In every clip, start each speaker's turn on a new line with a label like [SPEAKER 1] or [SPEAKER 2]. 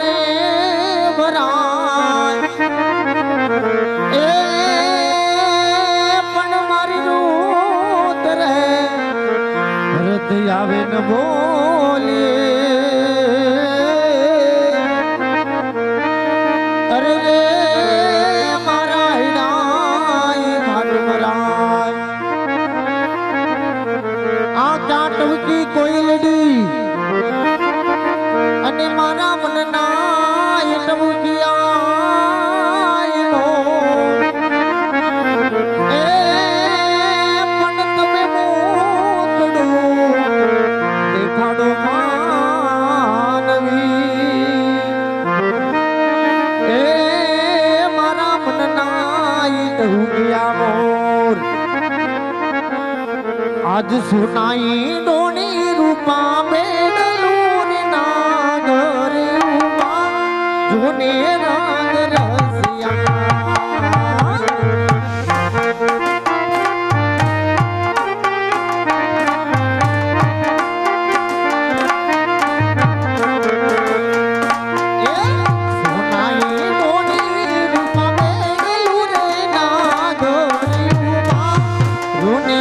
[SPEAKER 1] મને ભરાય એ પણ મારી રૂત રહે ભરત આવે ન બોલે અરે રે મારા હિડાય ઘાટ મરાય આ કાટવકી કોયલડી અને મારા મનના ટવકિયા એ પણ તમે મોકડો દેખાડો માનવી એ મારા મનના ટવકિયા મોર આજ સુનાઈ ડોણી રૂપા બેડલું નાગર ઉમા જોને રંગ રસિયા સુનાઈ ડોણી રૂપા બેડલું નાગર ઉમા જોને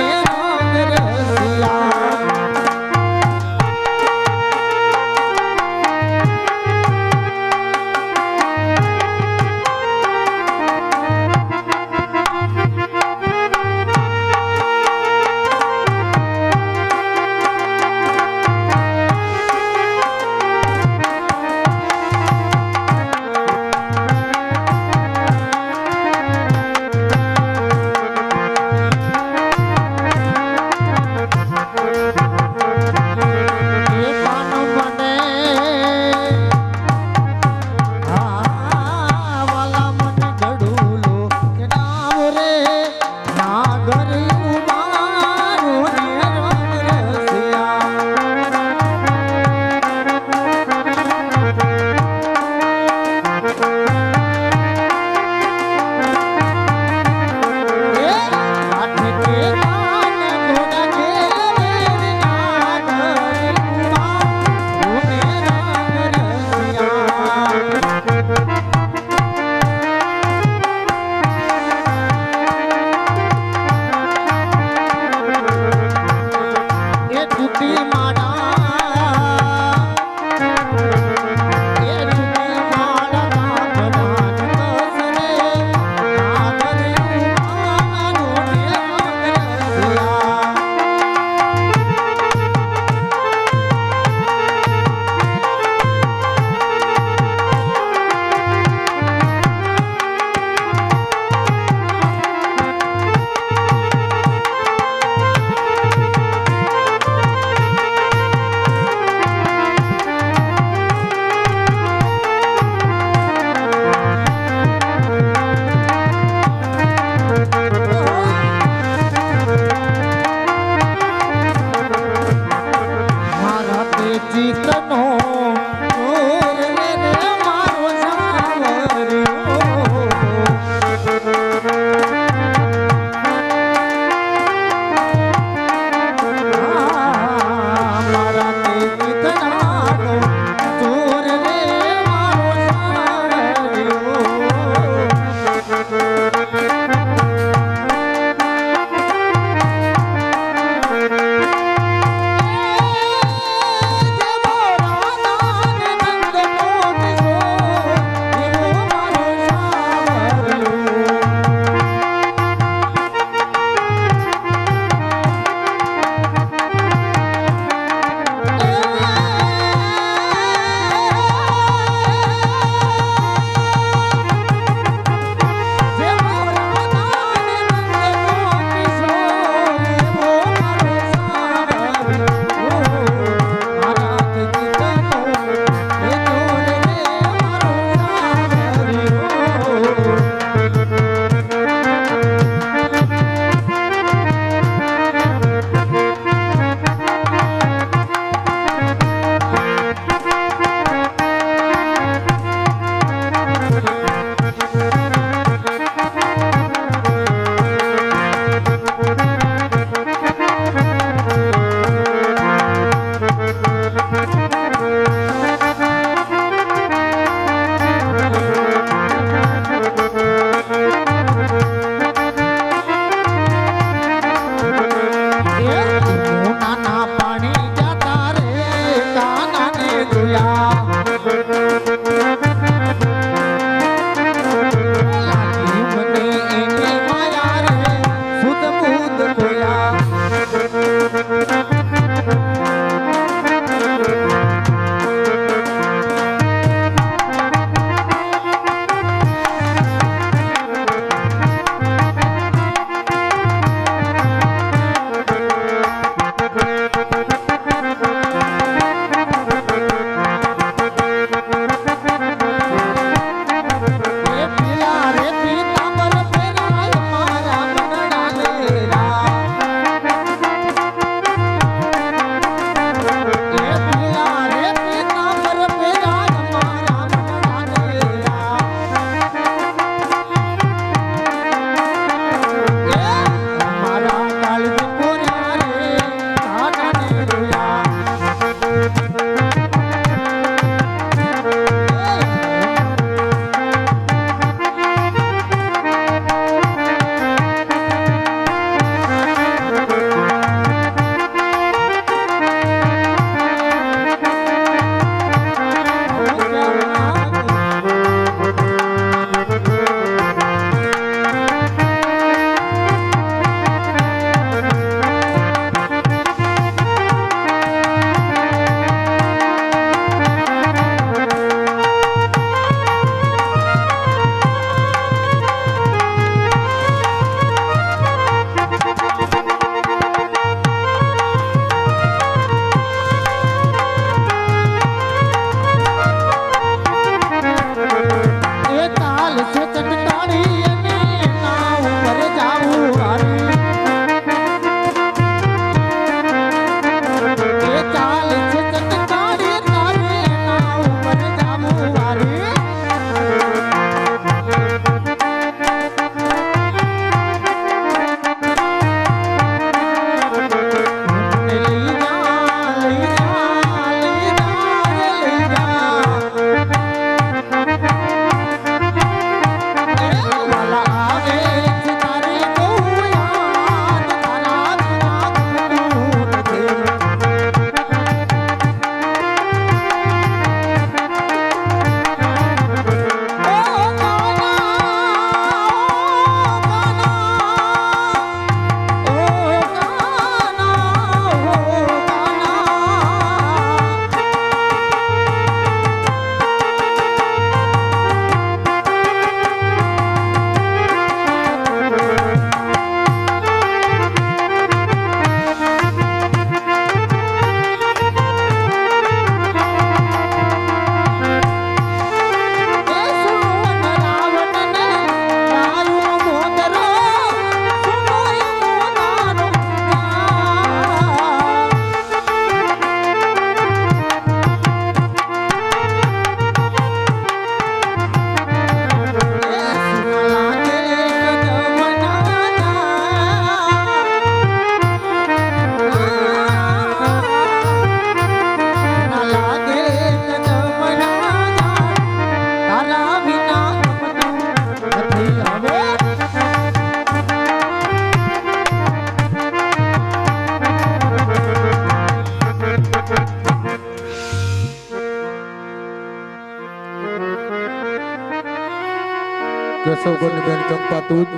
[SPEAKER 2] કેશવગોરની બેન ચંપા તું જ.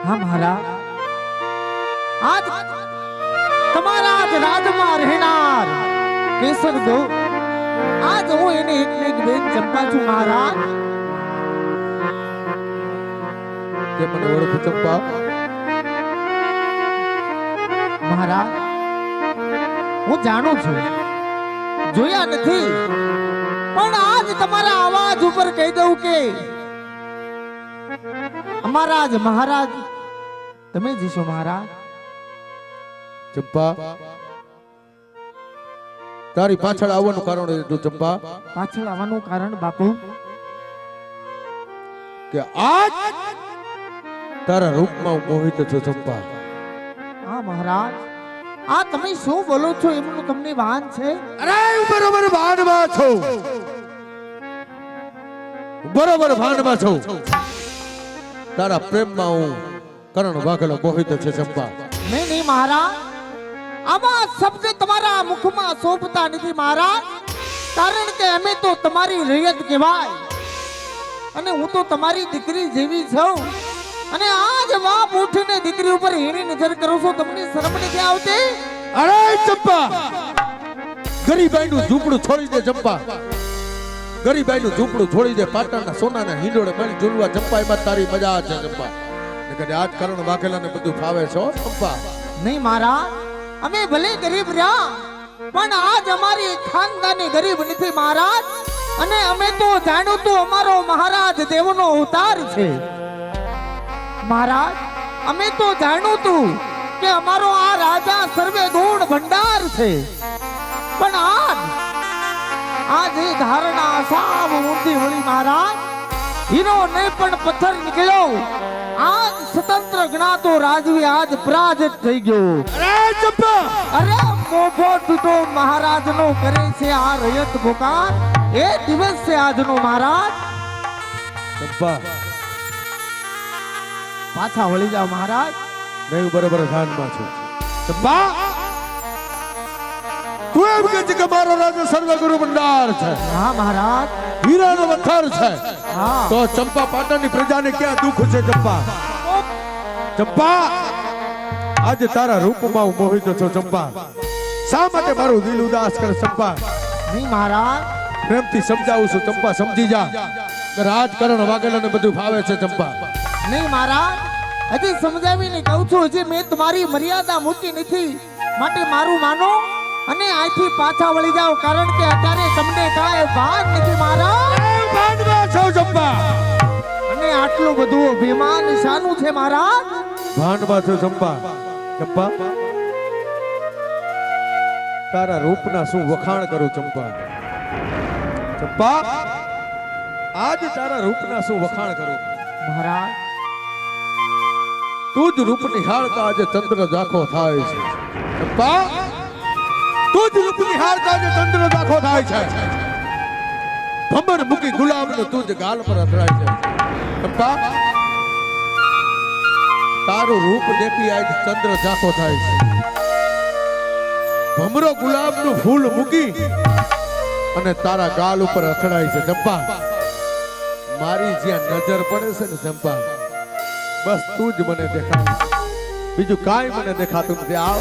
[SPEAKER 1] હા મહારાજ, આજ તમારા જ રાજમાં રહેનાર કેસર દો, આજ હું એની એક બેન ચંપા છું મહારાજ.
[SPEAKER 2] તે મને ઓળખું ચંપા?
[SPEAKER 1] મહારાજ, હું જાણું છું, જોયા નથી, પણ આજ તમારા અવાજ ઉપર કહી દઉં કે અમારા જ મહારાજ તમે જ છો મહારાજ.
[SPEAKER 2] ચંપા, તારી પાછળ આવવાનું કારણ એટલું ચંપા
[SPEAKER 1] પાછળ આવવાનું કારણ બાપુ
[SPEAKER 2] કે આજ તારા રૂપમાં હું મોહિત છું ચંપા.
[SPEAKER 1] હા મહારાજ, આ તમે શું બોલો છો એમનું તમને ભાન છે?
[SPEAKER 2] અરે હું બરોબર ભાનમાં છું, બરોબર ભાનમાં છું. તારા પ્રેમમાં હું કરણ વાઘેલો મોહિત છે ચંપા.
[SPEAKER 1] નહીં નહીં મહારાજ, આવા શબ્દ તમારા મુખમાં શોભતા નથી મહારાજ, કારણ કે અમે તો તમારી રૈયત કહેવાય અને હું તો તમારી દીકરી જેવી છું. અને આજ બાપ ઉઠીને દીકરી ઉપર હીણી નજર કરો છો, તમને શરમ નથી આવતી?
[SPEAKER 2] અરે ચંપા, ગરીબાઈનું ઝૂંપડું છોડી દે ચંપા, ગરીબાઈનું ઝૂંપડું છોડી દે. પાટણના સોનાના હિંડોળે મળી ઝૂલવા ચંપા, એમાં તારી મજા છે ચંપા. કદાચ આજ કરણ વાઘેલાને બધું ફાવે છો ચંપા.
[SPEAKER 1] નહીં મહારાજ, અમે ભલે ગરીબ રહ્યા પણ આજ અમારી ખાનદાની ગરીબ નથી મહારાજ. અને અમે તો જાણ્યું તો અમારો મહારાજ દેવનો અવતાર છે મહારાજ. અમે તો જાણ્યું તું કે અમારો આ રાજા સર્વે ગુણ ભંડાર છે, પણ આજ એ ધારણા સાવ ઊંધી વળી મહારાજ. હીરો નહીં પણ પથ્થર નીકળ્યો, આજ સ્વતંત્ર ગણાતો રાજવી આજ પરાજિત થઈ ગયો.
[SPEAKER 2] અરે ચંપા,
[SPEAKER 1] અરે મોભો તૂટો મહારાજનો કરે છે આ રયત પુકાર, એ દિવસ છે આજનો મહારાજ.
[SPEAKER 2] ચંપા
[SPEAKER 1] પાછા વળી જાઓ મહારાજ.
[SPEAKER 2] નહીં, બરોબર ધ્યાનમાં છું ચંપા. તું એમ કે છે કે મારો રાજા સર્વગુરુ ભંડાર છે,
[SPEAKER 1] હા મહારાજ,
[SPEAKER 2] હીરાનો પથ્થર છે,
[SPEAKER 1] હા
[SPEAKER 2] તો ચંપા પાટણની પ્રજાને ક્યાં દુઃખ છે ચંપા? ચંપા, આજે તારા રૂપમાં હું મોહિત છું ચંપા. શા માટે મારું દિલ ઉદાસ કરે ચંપા?
[SPEAKER 1] નહીં મહારાજ,
[SPEAKER 2] પ્રેમથી સમજાવું છું ચંપા, સમજી જા. રાજકારણ વાઘેલાને બધું ફાવે છે ચંપા.
[SPEAKER 1] નહીં મહારાજ, હજી સમજાવીને કહું છું, હજી મેં તમારી મર્યાદા મૂકી નથી, માટે મારું માનો અને અહીંથી પાછા વળી જાઓ, કારણ કે અત્યારે તમને કાંઈ ભાન નથી મહારાજ.
[SPEAKER 2] ભાનમાં છો ચંપા,
[SPEAKER 1] અને આટલું બધું અભિમાન શાનું છે મહારાજ?
[SPEAKER 2] ભાનમાં છો ચંપા. ચંપા, તારા રૂપના શું વખાણ કરું ચંપા? ચંપા, આજ તારા રૂપના શું વખાણ કરું
[SPEAKER 1] મહારાજ?
[SPEAKER 2] તું જ રૂપ નિહાળતા આજે ચંદ્ર ઝાંખો થાય છે ચંપા. તું જ રૂપ નિહાળતા આજે ચંદ્ર ઝાંખો થાય છે. ભમર મૂકી ગુલાબનો તું જ ગાલ પર અથડાય છે ચંપા. તારું રૂપ દેખી આજ ચંદ્ર ઝાંખો થાય છે. ભમરો ગુલાબનું ફૂલ મૂકી અને તારા ગાલ ઉપર અથડાય છે ચંપા. મારી જ્યાં નજર પડે છે ને ચંપા, બસ તું જ મને દેખાય, બીજું કાંઈ મને દેખાતું નથી. આવ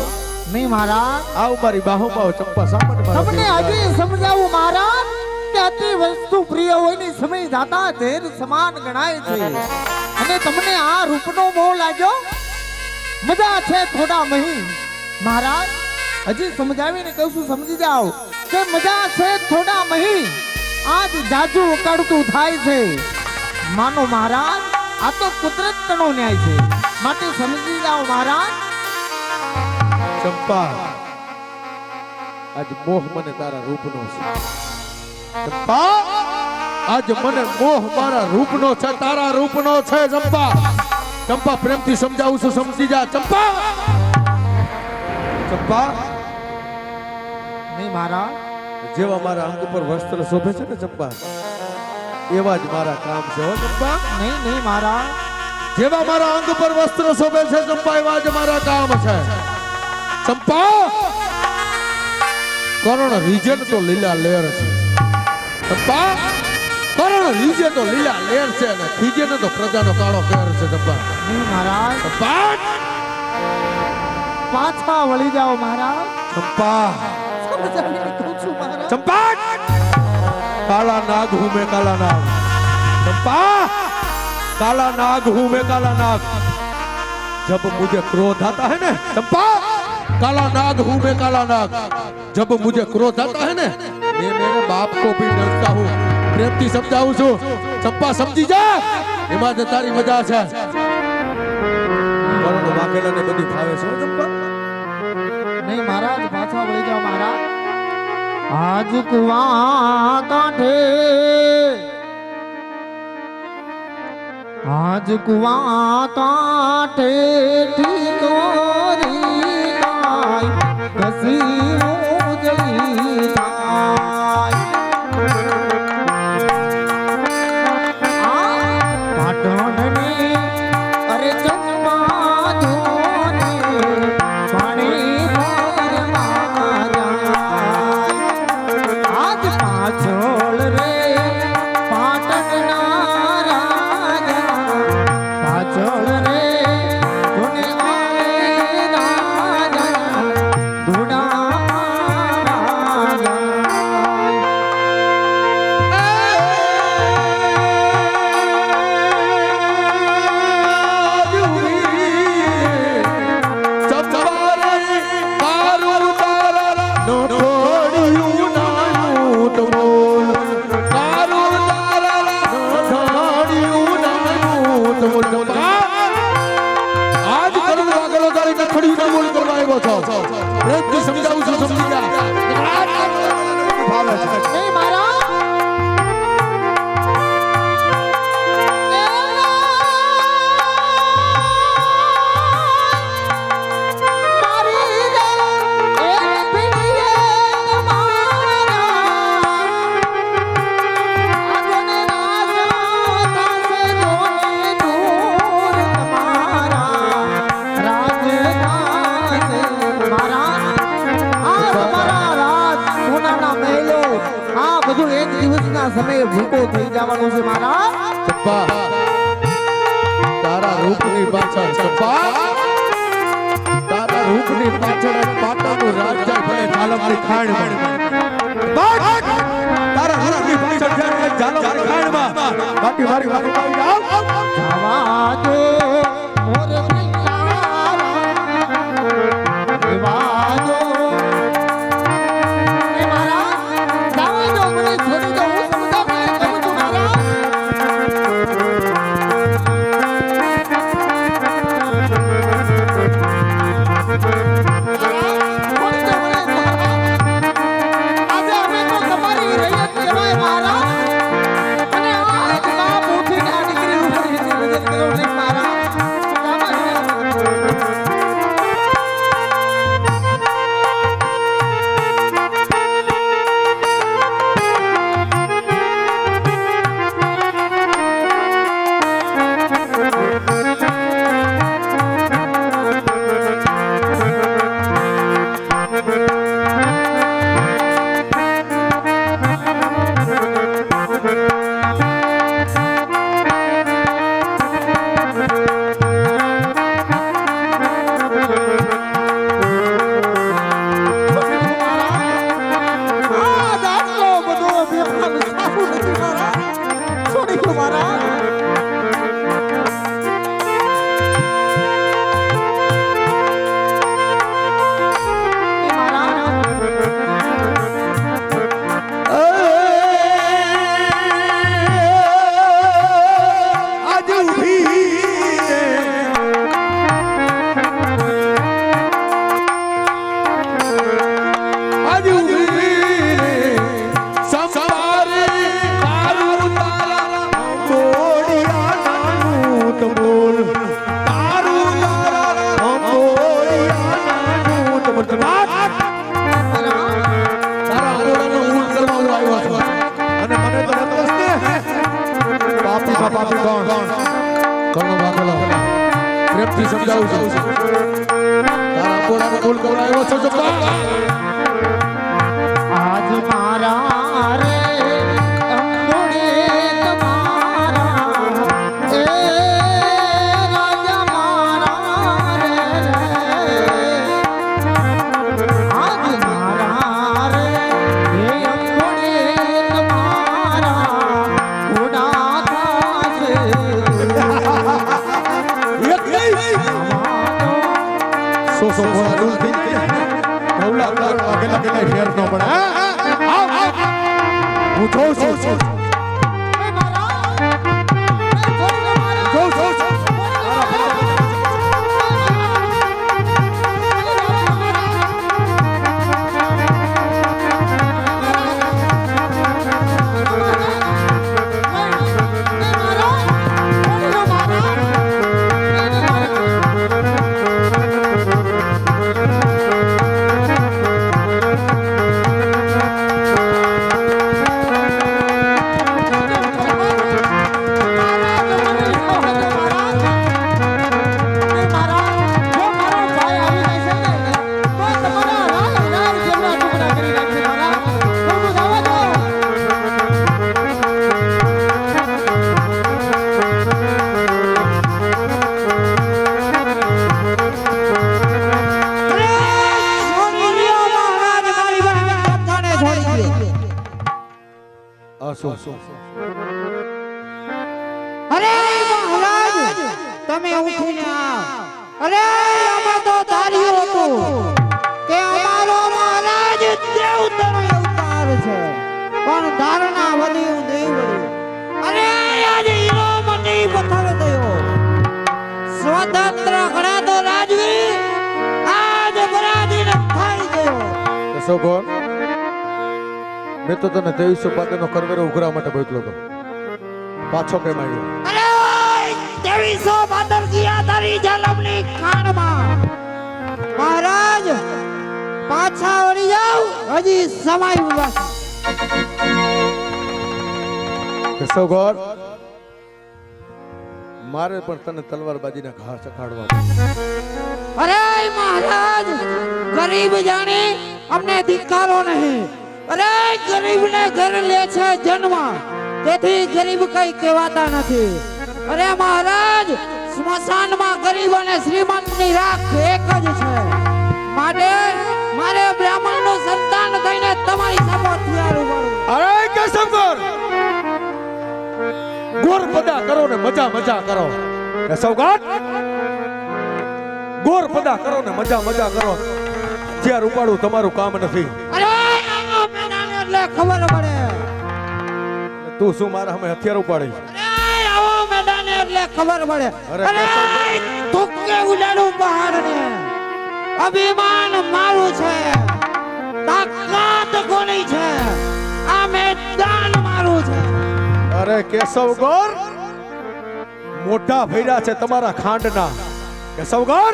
[SPEAKER 1] નહીં મહારાજ,
[SPEAKER 2] આવ મારી બાહોમાં ચંપા, સામાન્ય મારા
[SPEAKER 1] તમને
[SPEAKER 2] દેવતા.
[SPEAKER 1] હજી સમજાવું મહારાજ કે અતિ વસ્તુ પ્રિય હોય ની સમય જાતા ઝેર સમાન ગણાય છે. અને તમને આ રૂપનો મોહ લાગ્યો, મજા છે થોડા મહી મહારાજ. હજી સમજાવીને કહું છું, સમજી જાઓ કે મજા છે થોડા મહી, આજ જાજુ ઉકાળતું થાય છે. માનો મહારાજ, આ તો કુદરતનો ન્યાય છે, માટે સમજી જાઓ મહારાજ.
[SPEAKER 2] ચંપા, આજ મોહ મને તારા રૂપનો છે ચંપા. આજ મને મોહ મારા રૂપનો છે, તારા રૂપનો છે ચંપા. ચંપા, પ્રેમથી સમજાવું છું, સમજી જા ચંપા. ચંપા,
[SPEAKER 1] નહીં મહારાજ,
[SPEAKER 2] જેવા મારા અંગ પર વસ્ત્ર શોભે છે ને ચંપા, એવા જ મારા કામ છે હો ચંપા.
[SPEAKER 1] નહીં નહીં મહારાજ,
[SPEAKER 2] જેવા મારા અંગ પર વસ્ત્ર શોભે છે ચંપા, એવા જ મારા કામ છે ચંપા. કરણ રીજન તો લીલા લેર છે ચંપા. કારણ લીજે તો લીલા લેર છે અને ખીજે ને તો પ્રજાનો કાળો કેર છે ચંપા.
[SPEAKER 1] નહીં મહારાજ,
[SPEAKER 2] ચંપા
[SPEAKER 1] પાછા વળી જાઓ મહારાજ.
[SPEAKER 2] ચંપા
[SPEAKER 1] સમજાવીને કહું છું મહારાજ.
[SPEAKER 2] चंपा काला नाग हूँ मैं काला नाग. चंपा काला नाग हूँ मैं काला नाग. जब मुझे क्रोध आता है ना चंपा काला नाग हूँ मैं काला नाग. जब मुझे क्रोध आता है ना मैं मेरे बाप को भी डरता हूँ. प्रेम થી સમજાવું છું ચંપા સમજી જા એમાં જ તારી મજા છે. પરંતુ વાઘેલાને બધી ફાવે છે ચંપા.
[SPEAKER 1] નહીં મહારાજ, પાછા વળી જાઓ મહારાજ. આજ કુવા કાંઠે, આજ કુવા કાંઠે ઠીકોરી ગાય ઘસી ઉજળી થાય. પાટણની અરે ચંપા જોને પાણી ભરવા જાય. આજ પાછળ રે પાટણના રાજા, પાછળ રે કોને આવે રાજા, ઘોડા રાજા.
[SPEAKER 2] સમજાવું છું સમજી જા.
[SPEAKER 1] નહીં મારા બધું એક દિવસના સમયે ભૂકો થઈ જવાનું છે મારા.
[SPEAKER 2] ચંપા તારા રૂપની પાછળ ચંપા તારા રૂપની પાછળ પાટાનું રાજ જાય ભલે ઝાલમની ખાણમાં. તારા રૂપની પાછળ જાય ઝાલમની ખાણમાં. બાકી મારી વાત આવી જાવ
[SPEAKER 1] જવા દો મોર પિંગારા, જવા દો એ મારા, જવા દો મને છોડી દો. હું સમજાવવા કહું છું મારા. આજે અમે તો તમારી રૈયત કહેવાય મારા. અને આ એક બાપ ઉઠીને આ દીકરી ઉપર એટલી મદદ કરો નહીં મારા.
[SPEAKER 2] પ્રેમથી સમજાવું છું તારા પોળાનો ભૂલ કરાવ્યો છો ચંપા.
[SPEAKER 1] આજ મારા રે અંગોડે
[SPEAKER 2] લાગે કઈ ફેર ન પડે હા? આવ આવ હું જોઉં છું
[SPEAKER 1] એ મહારાજ એ છોડી દો મહારાજ.
[SPEAKER 2] જોઉં છું
[SPEAKER 3] અરે મહારાજ તમે ઉઠીને આવ. અરે અમે તો ધાર્યું હતું કે અમારો મહારાજ દેવતાનો અવતાર છે, પણ ધારણા વધ્યું દેવડ્યું. અરે આજે હીરો મની પથ્થર થયો, સ્વતંત્ર ગણાતો રાજવી આજ પરાધીન થઈ ગયો.
[SPEAKER 2] કેશવગોર મેં તો તને 2300 નો કરવેરો ઉઘરા માટે બોલ્યો હતો, પાછો કેમ આવ્યો?
[SPEAKER 3] અરે 2300 બાદર ગયા તારી જલમની ખાણમાં. મહારાજ પાછા વળી જાવ, હજી સમય ઉભા.
[SPEAKER 2] કેશવગોર મારે પણ તને તલવારબાજીના ઘા ચખાડવા.
[SPEAKER 3] અરે મહારાજ ગરીબ જાણે અમને ધિક્કારો નહીં. અરે ગરીબને ઘર લે છે જન્મ, તેથી ગરીબ કઈ કહેવાતા નથી. અરે મહારાજ સ્મશાનમાં ગરીબ અને શ્રીમંતની રાખ એક જ છે, માટે મારે બ્રાહ્મણનું સંતાન થઈને તમારી સામે હથિયાર ઉપાડું.
[SPEAKER 2] અરે કેશવગોર ગોર પદા કરો ને મજા મજા કરો. કેશવગોર ગોર પદા કરો ને મજા મજા કરો, હથિયાર ઉપાડું તમારું કામ નથી.
[SPEAKER 3] અરે આ મેદાન એટલે ખબર પડે.
[SPEAKER 2] તું શું મારા સામે હથિયાર ઉપાડી?
[SPEAKER 3] અરે આવો મેદાન એટલે ખબર પડે.
[SPEAKER 2] અરે
[SPEAKER 3] અરે તુક્કે ઉડાડું પહાડને, અભિમાન મારું છે, તાકાત કોની છે, આ મેદાન મારું છે.
[SPEAKER 2] અરે કેશવગોર મોટા ભૈરા છે તમારા ખાંડના. કેશવગોર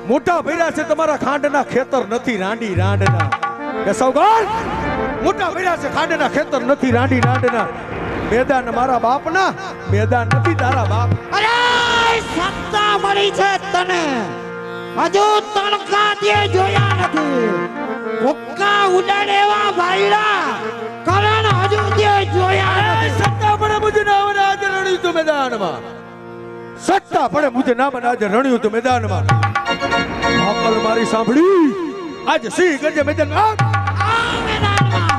[SPEAKER 2] મોટા ભૈરા છે તમારા ખાંડના, ખેતર નથી રાંડી રાંડના. કેશવગોર મોટા ભૈરા છે ખાંડના, ખેતર નથી રાંડી રાંડના. મેદાન મારા બાપના, મેદાન નથી તારા બાપ.
[SPEAKER 3] અરે સત્તા મળી છે તને, હજુ તણકાથી જોયા નથી. ભૂક્કા ઉડાડેવા ભાઈડા કરણ હજુ તે જોયા નથી.
[SPEAKER 2] સત્તા પડે મુજે નામ આજ રણ્યું તું મેદાનમાં. સત્તા પડે મુજે નામ આજ રણ્યું તું મેદાનમાં. હાકલ મારી સાંભળી આજ સિંહ ગરજે મેદાનમાં.
[SPEAKER 3] આ મેદાનમાં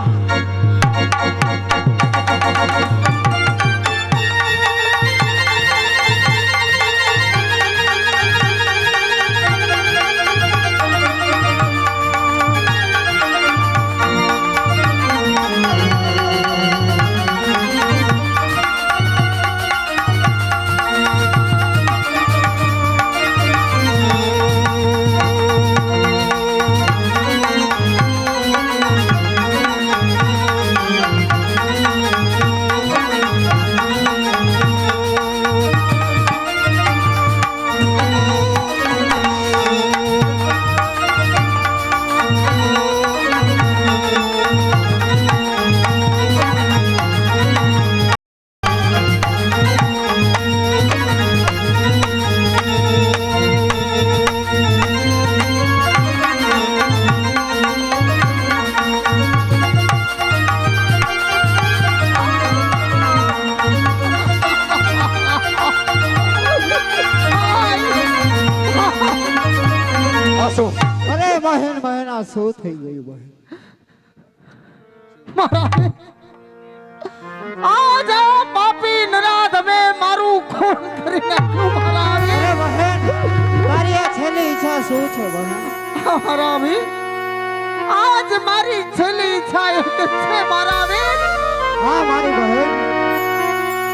[SPEAKER 3] બહેન આ શું થઈ ગયું બહેન?
[SPEAKER 1] આજ આ પાપી નરાધમે મારું ખૂન કરી નાખ્યું મહારાજ.
[SPEAKER 3] અરે બહેન તારી આ છેલ્લી ઈચ્છા શું છે બહેન?
[SPEAKER 1] મારા ભી આજ મારી છેલ્લી ઈચ્છા એક જ છે મારા વીર.
[SPEAKER 3] હા મારી બહેન,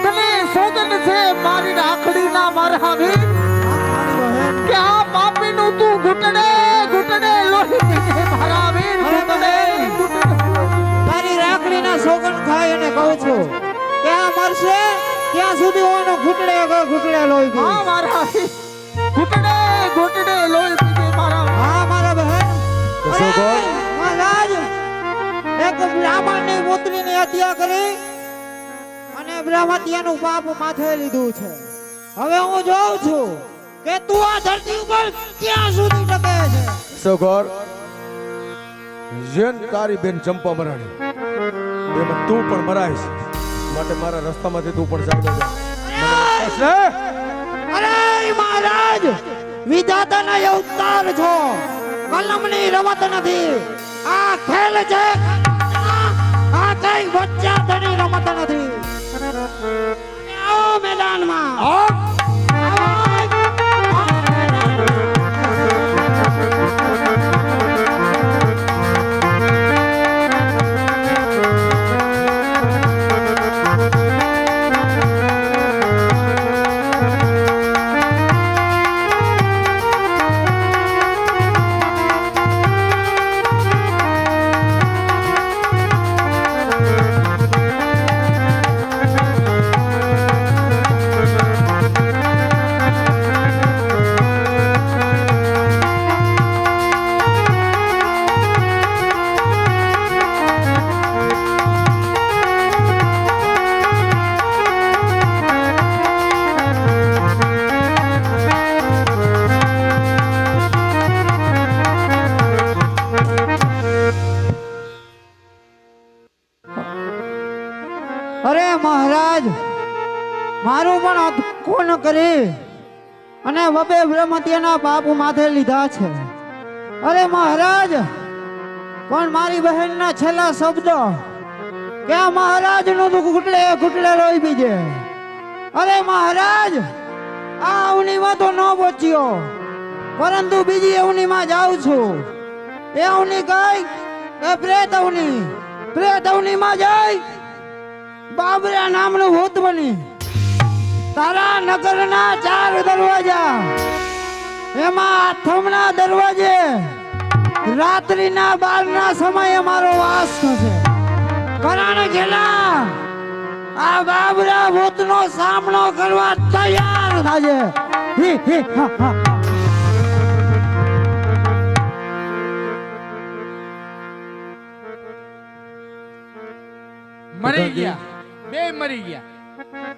[SPEAKER 1] તને સોગંદ છે મારી રાખડીના મારા વીર
[SPEAKER 3] હા મારી બહેન,
[SPEAKER 1] કે આ પાપીનું તું ઘૂંટડે ઘૂંટડે લોહી પીજે મારા વીર. ઘૂંટડે
[SPEAKER 3] તારી રાખડીના સોગંદ ખાઈ અને કહું છું કે આ મરશે ત્યાં સુધી હું એનો ઘૂંટડે લોહી પીશ.
[SPEAKER 1] હા મારા વીર ઘૂંટડે ઘૂંટડે લોહી પીજે મારા વીર.
[SPEAKER 3] હા મારા બહેન.
[SPEAKER 2] કશો કોણ?
[SPEAKER 3] મહારાજ, એક બ્રાહ્મણની પુત્રીની હત્યા કરી અને બ્રહ્મત્યાનું પાપ માથે લીધું છે. હવે હું જોઉં છું કે તું આ ધરતી ઉપર ક્યાં સુધી ટકે છે.
[SPEAKER 2] સગોર જેન તારી બેન ચંપા મરાણી એમાં તું પણ મરાઈશ, માટે મારા રસ્તામાંથી તું પણ ચાલ્યો જા.
[SPEAKER 3] અરે મહારાજ, વિધાતાના અવતાર છો, કલમની રમત નથી, આ ખેલ છે. આ કઈ બચ્ચાની રમત નથી. આવો મેદાનમાં. આવો. અરે મહારાજ, મારું પણ અટકો ન કરી અને બબે બ્રહ્મત્યાના પાપ માથે લીધા છે. અરે મહારાજ, પણ મારી બહેનના છેલ્લા શબ્દ કે આ મહારાજનું તો ઘૂંટડે ઘૂંટડે લોહી પીજે. અરે મહારાજ, આ અવનીમાં તો ન પહોંચ્યો, પરંતુ બીજી અવનીમાં જાઉં છું. એ અવની કઈ કે પ્રેત અવની. પ્રેત અવનીમાં જઈ બાબરા નામનું ભૂત બની તારા નગરના 4 દરવાજા, એમાં આઠમના દરવાજે રાત્રિના 12ના સમયે મારો વાસ થશે. કરણ ઘેલા આ બાબરા ભૂતનો સામનો કરવા તૈયાર થાજે. હી હી હા હા.
[SPEAKER 4] મરી ગયા, બે મરી ગયા.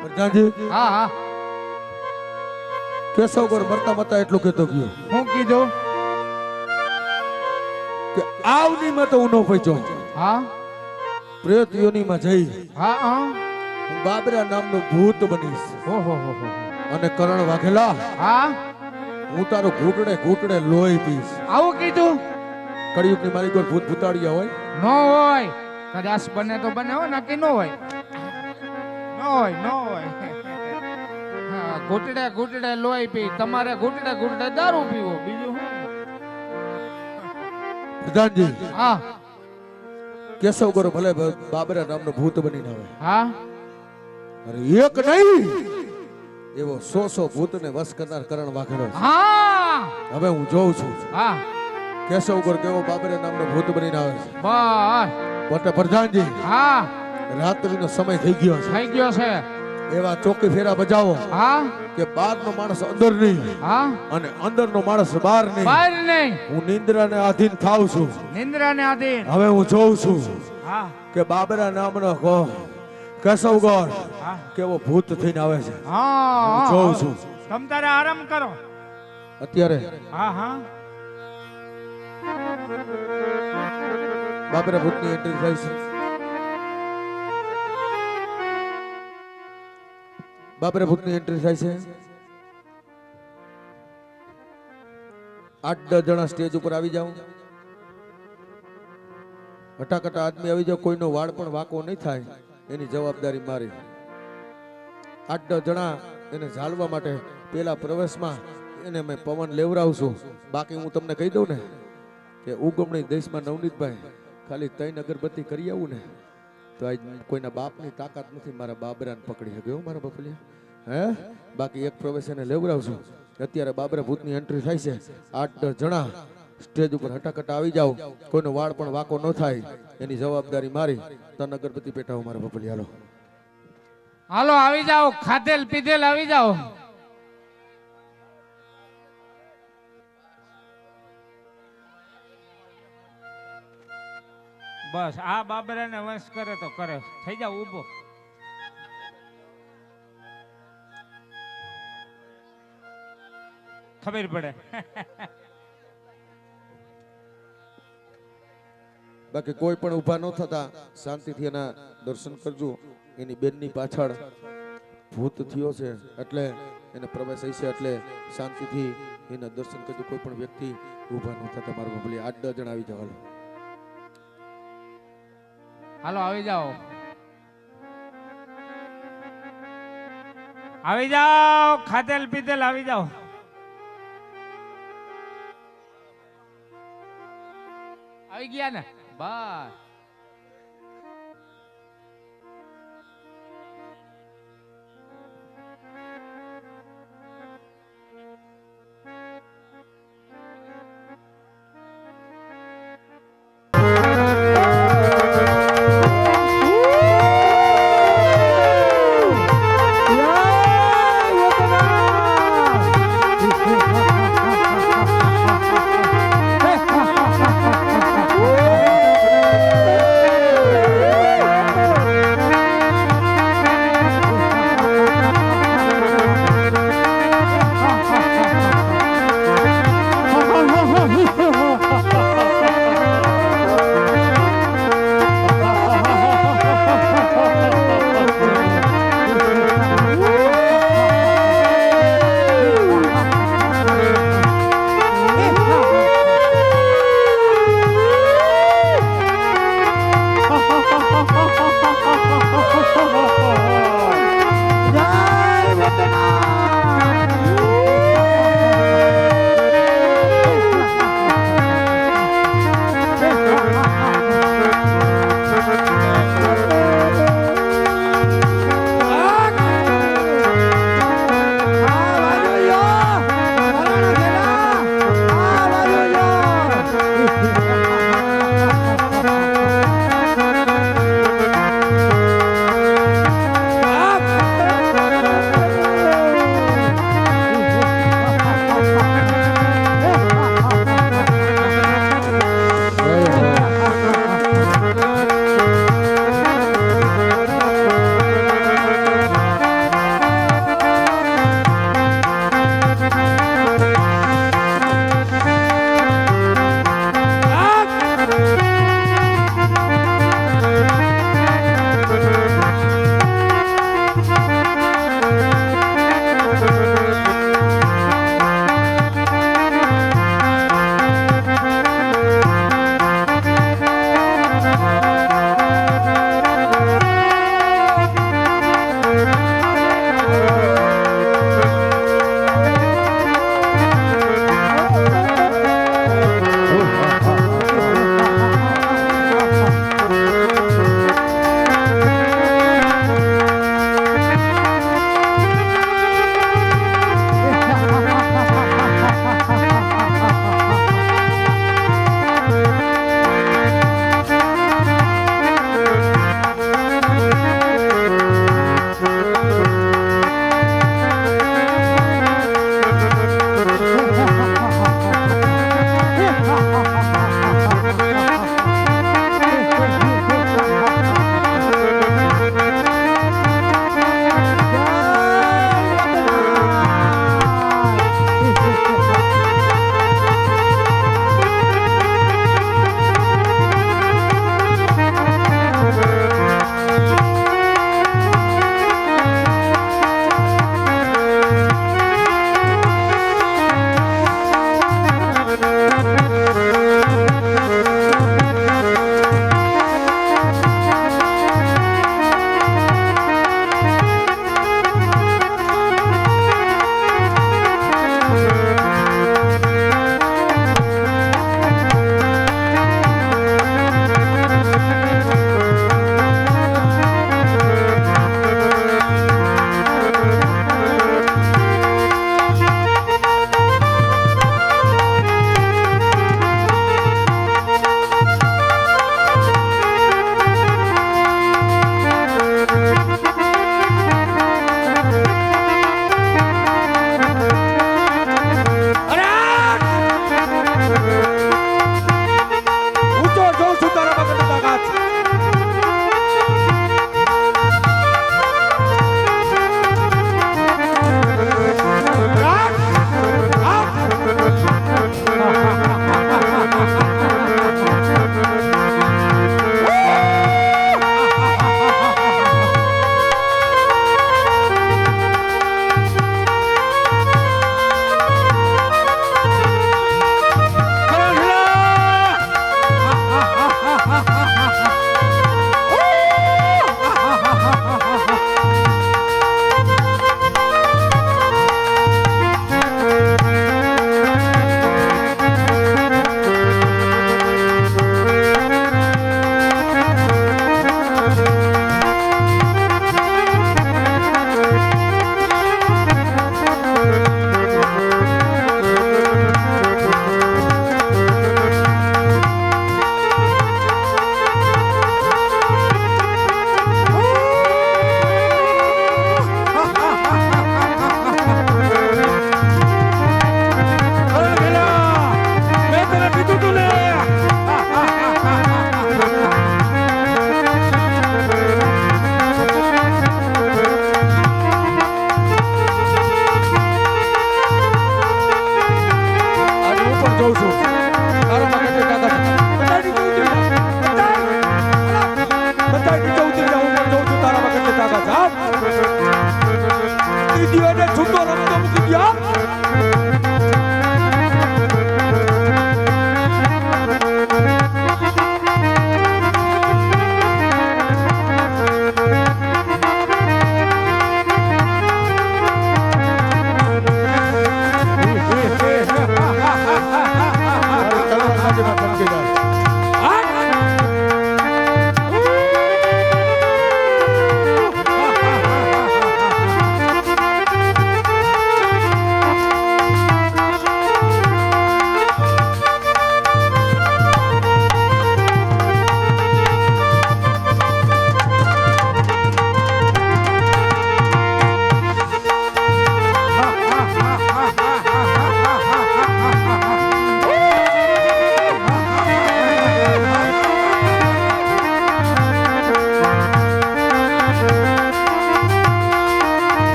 [SPEAKER 2] પ્રધાનજી,
[SPEAKER 4] હા હા,
[SPEAKER 2] કેશવગોર મરતા મરતા એટલું કહેતો ગયો
[SPEAKER 4] હું કીધું?
[SPEAKER 2] કે આવનીમાં તો હું ન પહોંચ્યો,
[SPEAKER 4] હા
[SPEAKER 2] પ્રેત યોનીમાં જઈ
[SPEAKER 4] હા હા,
[SPEAKER 2] હું બાબરા નામનું ભૂત બનીશ.
[SPEAKER 4] ઓહો હો હો,
[SPEAKER 2] અને કરણ વાઘેલા,
[SPEAKER 4] હા
[SPEAKER 2] હું તારો ઘૂંટડે ઘૂંટડે લોહી પીશ.
[SPEAKER 4] આવું કીધું?
[SPEAKER 2] કળિયુગની મારી કોઈ ભૂત ભૂતાડિયા હોય?
[SPEAKER 4] ન હોય, કદાચ બને તો બને, હો નક્કી ન હોય. ન હોય, ન હોય. હા, ઘૂંટડે ઘૂંટડે લોહી પી, તમારે ઘૂંટડે ઘૂંટડે દારૂ પીવો, બીજું શું?
[SPEAKER 2] પ્રધાનજી,
[SPEAKER 4] હા
[SPEAKER 2] કેશવગોર ભલે બાબરા નામનો ભૂત બનીને આવે,
[SPEAKER 4] હા,
[SPEAKER 2] અરે એક નહીં એવો 100 ભૂતને વશ કરનાર કરણ વાઘેલો છે.
[SPEAKER 4] હા
[SPEAKER 2] હવે હું જોઉં છું
[SPEAKER 4] હા,
[SPEAKER 2] કેશવગોર કેવો બાબરા નામનો ભૂત બનીને આવે છે.
[SPEAKER 4] બસ
[SPEAKER 2] બટ પ્રધાનજી,
[SPEAKER 4] હા,
[SPEAKER 2] રાત્રિનો સમય થઈ ગયો છે.
[SPEAKER 4] થઈ ગયો છે.
[SPEAKER 2] એવા ચોકી ફેરા બજાવો
[SPEAKER 4] હા
[SPEAKER 2] કે બહારનો માણસ અંદર નહીં
[SPEAKER 4] હા,
[SPEAKER 2] અને અંદરનો માણસ બહાર નહીં.
[SPEAKER 4] બહાર નહીં,
[SPEAKER 2] હું નિંદ્રાને આધીન થાવ છું.
[SPEAKER 4] નિંદ્રાને આધીન.
[SPEAKER 2] હવે હું જોઉં છું
[SPEAKER 4] હા
[SPEAKER 2] કે બાબરા નામનો કેશવગોર
[SPEAKER 4] હા
[SPEAKER 2] કેવો ભૂત થઈને આવે છે.
[SPEAKER 4] હા,
[SPEAKER 2] હું જોઉં છું.
[SPEAKER 4] તમ તારે આરામ કરો.
[SPEAKER 2] અત્યારે
[SPEAKER 4] હા હા,
[SPEAKER 2] બાબરા ભૂતની એન્ટ્રી થાય છે. બાબરા ભૂતની એન્ટ્રી થાય છે. 8-10 જણા સ્ટેજ ઉપર આવી જાઓ. હટાકટા આદમી આવી જાઓ, કોઈનો વાળ પણ વાંકો નહીં થાય, એની જવાબદારી મારી. 8-10 જણા એને ઝાલવા માટે પેલા પ્રવેશમાં એને મેં પવન લેવડાવશું. બાકી હું તમને કહી દઉં ને કે ઉગમણી દેશમાં નવનીતભાઈ ખાલી 3 અગરબત્તી કરી આવું ને તો આજ કોઈના બાપની તાકાત નથી મારા બાબરાને પકડી શકે હો મારા બફલિયા હે બાકી એક પ્રોફેસરને લેવડાવશું અત્યારે બાબરા ભૂતની એન્ટ્રી થાય છે 8-10 જણા સ્ટેજ ઉપર હટાકટા આવી જાઓ કોઈનો વાળ પણ વાકો ન થાય એની જવાબદારી મારી 3 અગરબત્તી પેટાવો મારા બફલિયા
[SPEAKER 4] હાલો આવી જાઓ ખાધેલ પીધેલ આવી જાઓ બસ આ બાબરાને વંશ કરે તો કરે થઈ જાવ ઊભો ખબર પડે
[SPEAKER 2] બાકી કોઈ પણ ઊભા ન થતા શાંતિથી એના દર્શન કરજો એની બેનની પાછળ ભૂત થયો છે એટલે એને પ્રવેશ હશે એટલે શાંતિથી એના દર્શન કરજો કોઈ પણ વ્યક્તિ ઊભા ન થતા મારું બોલી 8-10 જણ આવી જાવ
[SPEAKER 4] હાલો આવી જાઓ ખાધેલ પીધેલ આવી જાઓ આવી ગયા ને બસ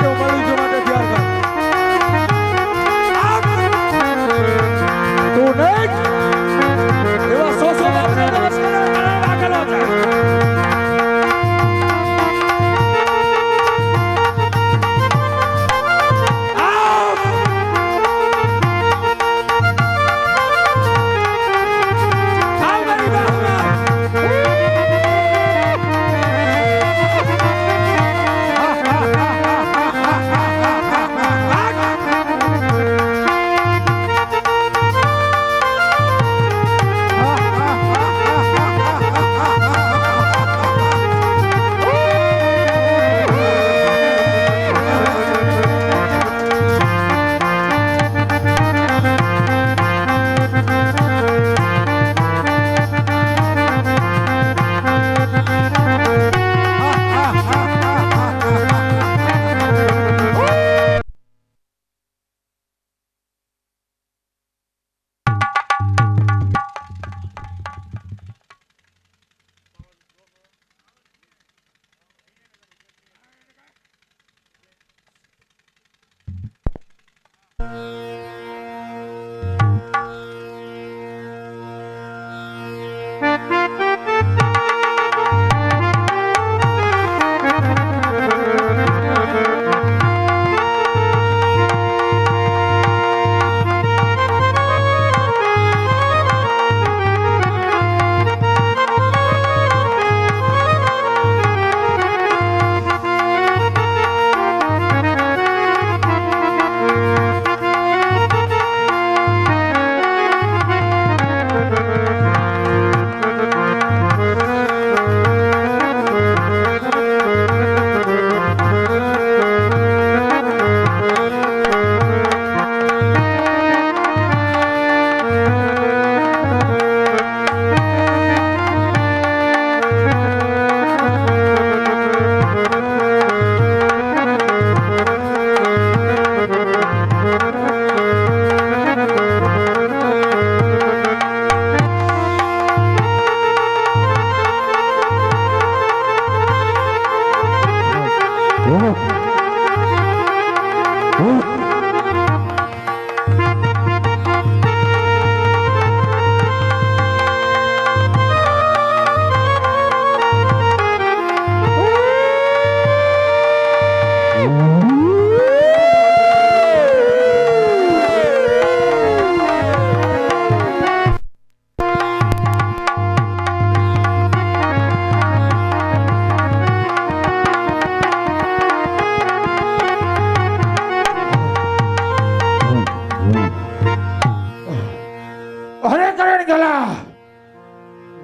[SPEAKER 2] માટે હું મળું છું માટે તૈયાર કર તું નહીં એવા સો બાપને નમસ્કાર રાખેલો છે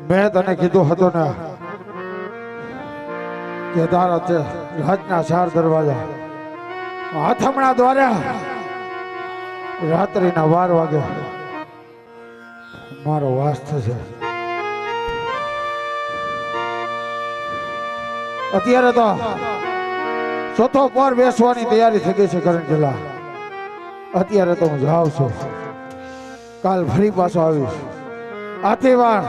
[SPEAKER 3] મેં તને કીધું હતું ને કે તારા તે રાજના 4 દરવાજા હાથમણા દ્વારા રાત્રિના 12 વાગે મારો વાસ થશે. અત્યારે તો ચોથો પર બેસવાની તૈયારી થઈ ગઈ છે કરણજલા. અત્યારે તો હું જાઉં છું, કાલ ફરી પાછો આવીશ. આથી વાર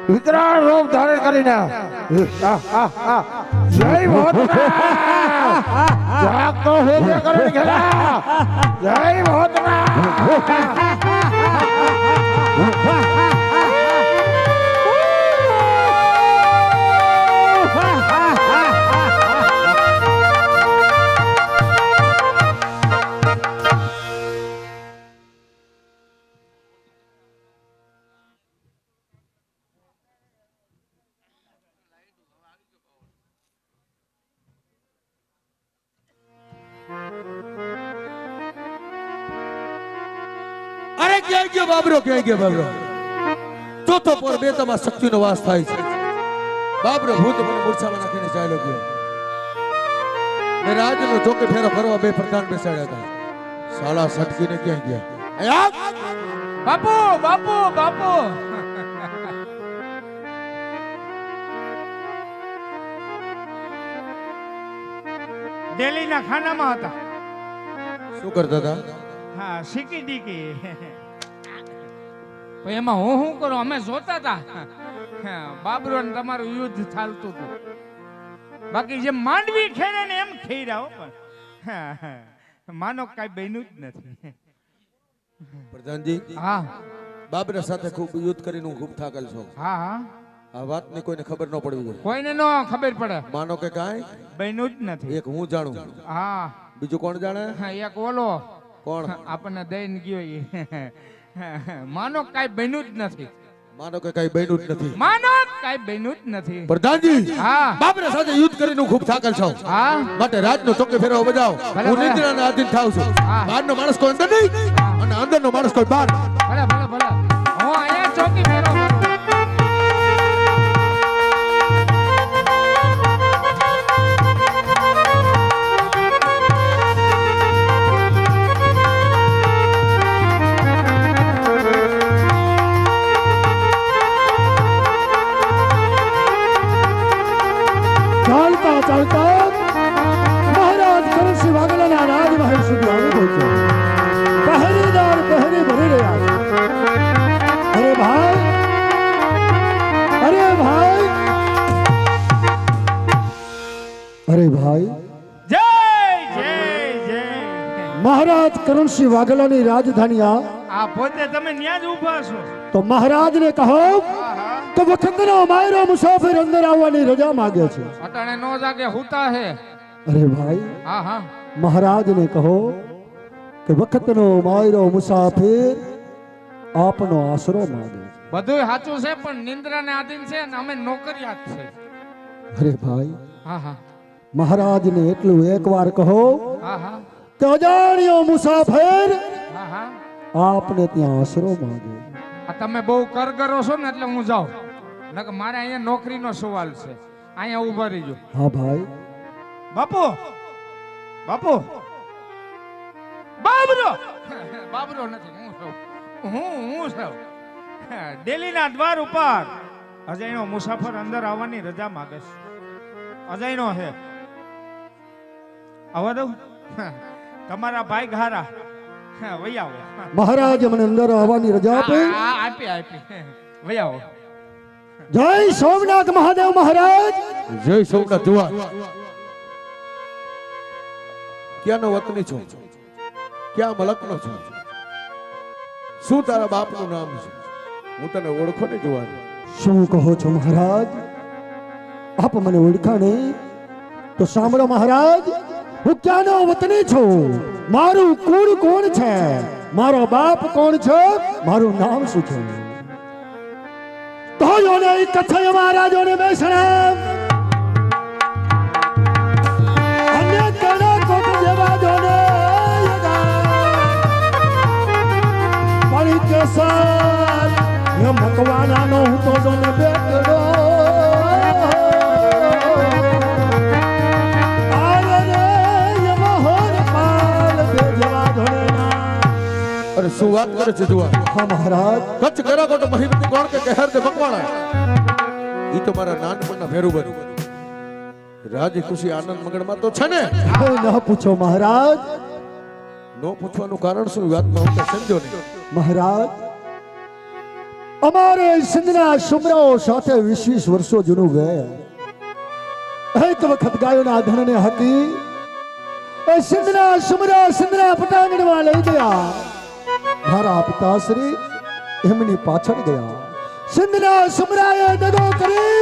[SPEAKER 3] વિકરાળ રૂપ ધારણ કરીને જય ભોતના જાગતો હોજે કરણજલા, જય ભોતના.
[SPEAKER 2] અરે ક્યાં ગયો બાબરો, ક્યાં ગયો બાબરો? ચોથો પર બે તમા શક્તિનો વાસ થાય છે. બાબરો ભૂત મને મૂર્છામાં નાખીને ચાલ્યો ગયો. મેં રાજનો ચોકે ફેરો કરવા 2 પ્રધાન બેસાડ્યા હતા. સાલા સટકીને ક્યાં ગયા?
[SPEAKER 4] બાપુ બાપુ બાપુ દિલ્હીના ખાનામાં હતા.
[SPEAKER 2] શું કરતા હતા?
[SPEAKER 4] હા, શીકી દીકી. એમાં હું શું કરું, અમે જોતા હતા બાબરો ને તમારું યુદ્ધ ચાલતું હતું. બાકી જે માંડવી ખેરે ને એમ ખેર્યા હો. પણ માનો કાંઈ બન્યું જ નથી.
[SPEAKER 2] પ્રધાનજી
[SPEAKER 4] હા
[SPEAKER 2] બાબરા સાથે ખૂબ યુદ્ધ કરીને હું ખૂબ થાકેલ છું.
[SPEAKER 4] હા હા
[SPEAKER 2] આ વાતની કોઈને ખબર ન પડવી જોઈએ.
[SPEAKER 4] કોઈને ન ખબર પડે,
[SPEAKER 2] માનો કે કાંઈ
[SPEAKER 4] બન્યું જ નથી.
[SPEAKER 2] એક હું જાણું,
[SPEAKER 4] હા
[SPEAKER 2] બીજું કોણ જાણે?
[SPEAKER 4] હા, એક ઓલો
[SPEAKER 2] કોણ?
[SPEAKER 4] આપણને દઈને ગયો ઈ. માનો કાંઈ બન્યું જ નથી.
[SPEAKER 2] માનો કે કઈ બન્યું જ નથી.
[SPEAKER 4] માનો કાંઈ બન્યું જ નથી.
[SPEAKER 2] પ્રધાનજી
[SPEAKER 4] હા
[SPEAKER 2] બાબરા સાથે યુદ્ધ કરીને હું ખૂબ થાકેલ છું.
[SPEAKER 4] હા
[SPEAKER 2] માટે રાજનો ચોકે ફેરવો બજાવ.
[SPEAKER 4] ભલે,
[SPEAKER 2] હું
[SPEAKER 4] ભલે.
[SPEAKER 2] નિદ્રાને આધીન થાઉં છું.
[SPEAKER 4] હા.
[SPEAKER 2] બહારનો માણસ કોઈ અંદર નહીં અને અંદરનો માણસ કોઈ બહાર.
[SPEAKER 4] ભલે ભલે ભલે હું અહીંયા ચોકી ફેરો કરું.
[SPEAKER 5] ચાલતા ચાલતા મહારાજ કરણસિંહ વાઘેલાના રાજમહેલ સુધી આવી પહોંચ્યો. પહેરેદાર પહેરે ભરી રહ્યા છે. અરે ભાઈ, અરે ભાઈ, અરે ભાઈ,
[SPEAKER 4] જય જય જય.
[SPEAKER 5] મહારાજ કરણસિંહ વાઘેલાની રાજધાની
[SPEAKER 4] આ પોતે તમે ન્યા જ ઊભા છો.
[SPEAKER 5] તો મહારાજને કહો
[SPEAKER 4] હા હા
[SPEAKER 5] કે વખતનો માયરો મુસાફિર અંદર આવવાની રજા માંગે છે.
[SPEAKER 4] અટાણે નો જાગે હુતા હે.
[SPEAKER 5] અરે ભાઈ,
[SPEAKER 4] હા હા
[SPEAKER 5] મહારાજને કહો કે વખતનો માયરો મુસાફિર આપનો આશરો માંગે છે.
[SPEAKER 4] બધુંય સાચું છે પણ નિંદ્રાને આધીન છે અને અમે નોકરિયાત છે.
[SPEAKER 5] અરે ભાઈ,
[SPEAKER 4] હા હા
[SPEAKER 5] મહારાજને એટલું એકવાર કહો
[SPEAKER 4] હા હા
[SPEAKER 5] કે અજાણ્યો મુસાફિર
[SPEAKER 4] હા હા
[SPEAKER 5] આપને ત્યાં આશરો માંગે.
[SPEAKER 4] આ તમે બહુ કરગરો છો ને એટલે હું જાઉં. નકર મારે અહીંયા નોકરીનો સવાલ છે. અહીંયા ઊભા રહીજો.
[SPEAKER 5] હા ભાઈ,
[SPEAKER 4] બાપુ બાપુ બાબરો બાબરો નથી, હું છું. હું છું દિલ્હીના દ્વાર ઉપર અજયનો મુસાફર અંદર આવવાની રજા માંગે છે. અજયનો છે આવવા દઉં? તમારા ભાઈ ઘારા વહી આવો.
[SPEAKER 5] મહારાજ મને અંદર આવવાની રજા આપે.
[SPEAKER 4] આપી વહી આવો.
[SPEAKER 5] જય સોમનાથ મહાદેવ મહારાજ.
[SPEAKER 2] જય સોમનાથ જુવાર. ક્યાંનો વતની છો? ક્યાં મલકનો છો? શું તારા બાપનું નામ છે? હું તને ઓળખો ને જુવાર.
[SPEAKER 5] શું કહો છો મહારાજ? આપ મને ઓળખા નહીં તો સાંભળો મહારાજ, હું ક્યાંનો વતની છું, મારું કુળ કોણ છે, મારો બાપ કોણ છે, મારું નામ શું છે. તો યોને કથય મહારાજોને બેસણા અન્ય કણા કોટ જેવા જોને પડી કેસર એ મકવાનાનો હું તો જોને બેઠો.
[SPEAKER 2] અરે શું વાત કરે છે જુવાર?
[SPEAKER 5] હા મહારાજ,
[SPEAKER 2] કચ્છ કરાકોટ મહિમતી કોણ કે કહેર દે મકવાણા. ઈ તો મારા નાનપણના ભેરુબન. રાજી ખુશી આનંદ મંગળમાં તો છે ને.
[SPEAKER 5] હવે ન પૂછો મહારાજ.
[SPEAKER 2] નો પૂછવાનું કારણ શું? વાતમાં હું તો સમજો નહીં.
[SPEAKER 5] મહારાજ, અમારે સિંધના શુમરાઓ સાથે 20 વર્ષો જૂનું ગયા. એક વખત ગાયોના ધણને હતી એ સિંધના શુમરા સિંધના પટાંગણમાં લઈ ગયા. મારા પિતાશ્રી એમની પાછળ ગયા. સિંધના શુમરાએ દગો કરી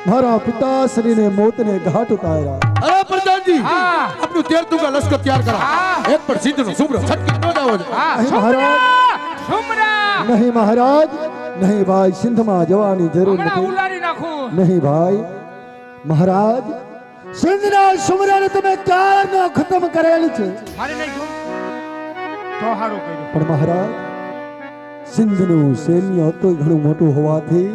[SPEAKER 5] મારા પિતાશ્રીને મોતને ઘાટ ઉતાર્યા.
[SPEAKER 2] અરે પ્રધાનજી,
[SPEAKER 4] હા.
[SPEAKER 2] આપણું 13 લશ્કર તૈયાર કરા.
[SPEAKER 4] હા.
[SPEAKER 2] એક પણ સિંધનો શુભ્ર છટકી ન જાવો જોઈએ.
[SPEAKER 5] અહીં મહારાજ,
[SPEAKER 4] સુમરા
[SPEAKER 5] નહીં મહારાજ, નહીં ભાઈ, સિંધમાં જવાની જરૂર
[SPEAKER 4] હમણાં
[SPEAKER 5] નથી.
[SPEAKER 4] ઉલારી નાખું.
[SPEAKER 5] નહીં ભાઈ. મહારાજ, સિંધના શુમરાને તમે ક્યારનો ખતમ કરેલ છે.
[SPEAKER 4] મારી નાખ્યું તો સારું કર્યું.
[SPEAKER 5] પણ મહારાજ, સિંધનું સૈન્ય હતું ઘણું મોટું હોવાથી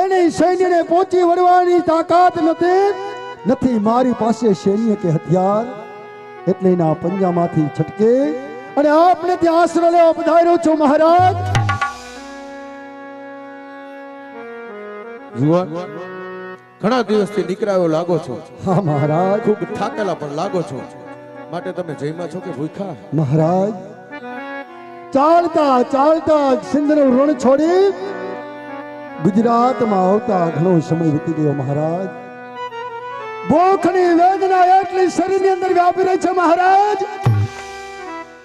[SPEAKER 5] એની સૈન્યને પહોંચી વળવાની તાકાત નથી મારી પાસે સૈન્ય કે હથિયાર. એટલે એના પંજામાંથી છટકે અને આપને ત્યાં આશરો લેવા પધાર્યો છું મહારાજ.
[SPEAKER 2] જુવાર, ઘણા દિવસથી નીકળાયો લાગો છો.
[SPEAKER 5] હા મહારાજ.
[SPEAKER 2] ખૂબ થાકેલા પણ લાગો છો. માટે તમે જઈમાં છો કે ભૂખ્યા?
[SPEAKER 5] મહારાજ, ચાલતા ચાલતા સિંધનું રણ છોડી ગુજરાતમાં આવતા ઘણો સમય વીતી ગયો મહારાજ. ભૂખની વેદના એટલી શરીરની અંદર વ્યાપી રહી છે મહારાજ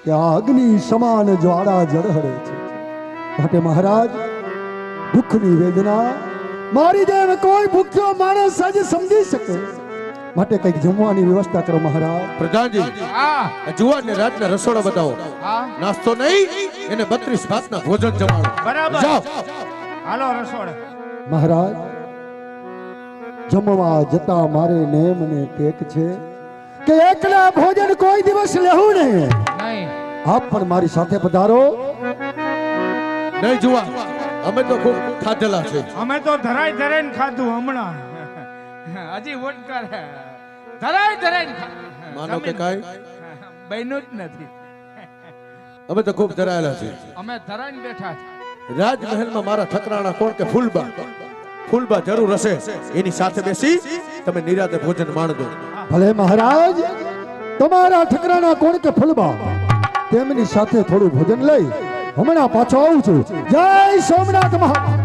[SPEAKER 5] કે આ અગ્નિ સમાન જ્વાળા ઝળહળે છે. માટે મહારાજ દુઃખની વેદના મારી જેમ કોઈ ભૂખ્યો માણસ આજે સમજી શકે. માટે કંઈક જમવાની વ્યવસ્થા કરો મહારાજ.
[SPEAKER 2] પ્રધાનજી
[SPEAKER 4] હા
[SPEAKER 2] જુવાનને રાતના રસોડા બતાવો.
[SPEAKER 4] હા
[SPEAKER 2] નાસ્તો નહીં, એને 32 ભાતના ભોજન જમાડો.
[SPEAKER 4] બરાબર.
[SPEAKER 2] જાઓ.
[SPEAKER 4] હાલો રસોડે.
[SPEAKER 5] મહારાજ જમવા જતા મારે નેમ ને ટેક છે કે એકલા ભોજન કોઈ દિવસ લેવું નહીં.
[SPEAKER 4] નહીં
[SPEAKER 5] આપ પણ મારી સાથે પધારો.
[SPEAKER 2] નહીં જુવાન, અમે તો ખૂબ ખાધેલા છે.
[SPEAKER 4] અમે તો ધરાઈ ધરાઈને ખાધું હમણાં. હજી વોટકર ધરાઈ ધરાઈને
[SPEAKER 2] માનો કે કાંઈ
[SPEAKER 4] બન્યું જ નથી.
[SPEAKER 2] અમે તો ખૂબ ધરાયેલા છે.
[SPEAKER 4] અમે ધરાઈને બેઠા છે.
[SPEAKER 2] રાજમહેલમાં મારા ઠકરાણા કોણ કે ફૂલબા. ફૂલબા જરૂર હશે, એની સાથે બેસી તમે નિરાતે ભોજન માણજો.
[SPEAKER 5] ભલે મહારાજ, તમારા ઠકરાના કોણ કે ફૂલબા તેમની સાથે થોડું ભોજન લઈ હમણાં પાછો આવું છું. જય સોમનાથ મહારાજ.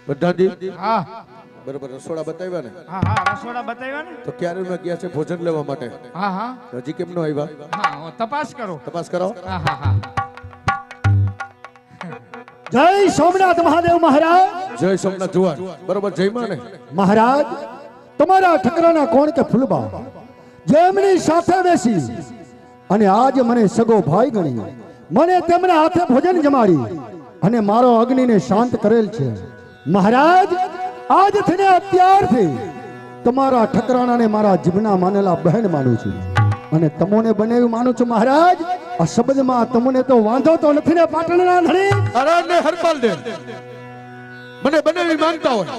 [SPEAKER 2] બધાજી
[SPEAKER 4] હા
[SPEAKER 2] બરોબર રસોડા બતાવ્યા ને,
[SPEAKER 4] હા હા રસોડા બતાવ્યા ને.
[SPEAKER 2] તો ક્યારે મેં ગયા છે ભોજન લેવા માટે?
[SPEAKER 4] હા હા
[SPEAKER 2] હજી કેમ નો આવ્યા?
[SPEAKER 4] હા હું તપાસ કરો.
[SPEAKER 2] તપાસ કરો.
[SPEAKER 4] હા હા હા
[SPEAKER 5] જય સોમનાથ મહાદેવ મહારાજ.
[SPEAKER 2] જય સોમનાથ જુવાન બરોબર જયમાં ને?
[SPEAKER 5] મહારાજ તમારા ઠકરાના કોણ કે ફૂલબા જેમની સાથે બેસી અને આજ મને સગો ભાઈ ગણી મને તેમના હાથે ભોજન જમાડી અને મારો અગ્નિને શાંત કરેલ છે. મહારાજ આજથી ને અત્યારથી તમારા ઠકરાણાને મારા જીવના માનેલા બહેન માનું છું અને તમોને બનેવી માનું છું. મહારાજ આ શબ્દમાં તમને તો વાંધો તો નથી ને પાટણના ધણી?
[SPEAKER 2] અરે ને હરપાલ દે, મને બનેવી માનતા હોય,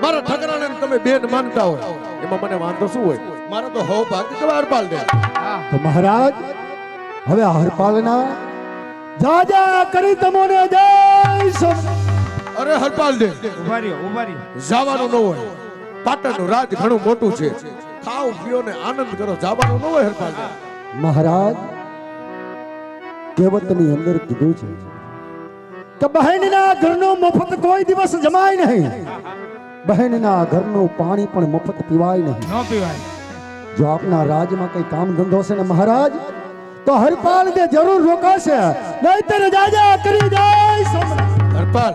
[SPEAKER 2] મારા ઠકરાણાને તમે બેન માનતા હોય, એમાં મને વાંધો શું હોય? મારો તો હો ભાગ્ય કે હરપાલ દે.
[SPEAKER 4] હા
[SPEAKER 5] તો મહારાજ હવે આ હરપાલના જાજા કરી તમોને જય સોમનાથ.
[SPEAKER 2] અરે હરપાલ દે,
[SPEAKER 4] ઉભા રહ્યો ઉભા રહ્યો.
[SPEAKER 2] જવાનું ન હોય. પાટણનું રાજ ઘણું મોટું છે. ખાઓ પીઓ ને આનંદ કરો, જવાનું ન હોય હરપાલ દે.
[SPEAKER 5] મહારાજ કહેવતની અંદર કીધું છે કે બહેનના ઘરનો મફત કોઈ દિવસ જમાય નહીં, બહેનના ઘરનું પાણી પણ મફત પીવાય નહીં.
[SPEAKER 4] ન પીવાય.
[SPEAKER 5] જો આપના રાજમાં કઈ કામ ધંધો છે ને મહારાજ તો હરપાલ દે જરૂર રોકાશે, નહીતર જાજા કરી જાય સોમનાથ.
[SPEAKER 2] હરપાલ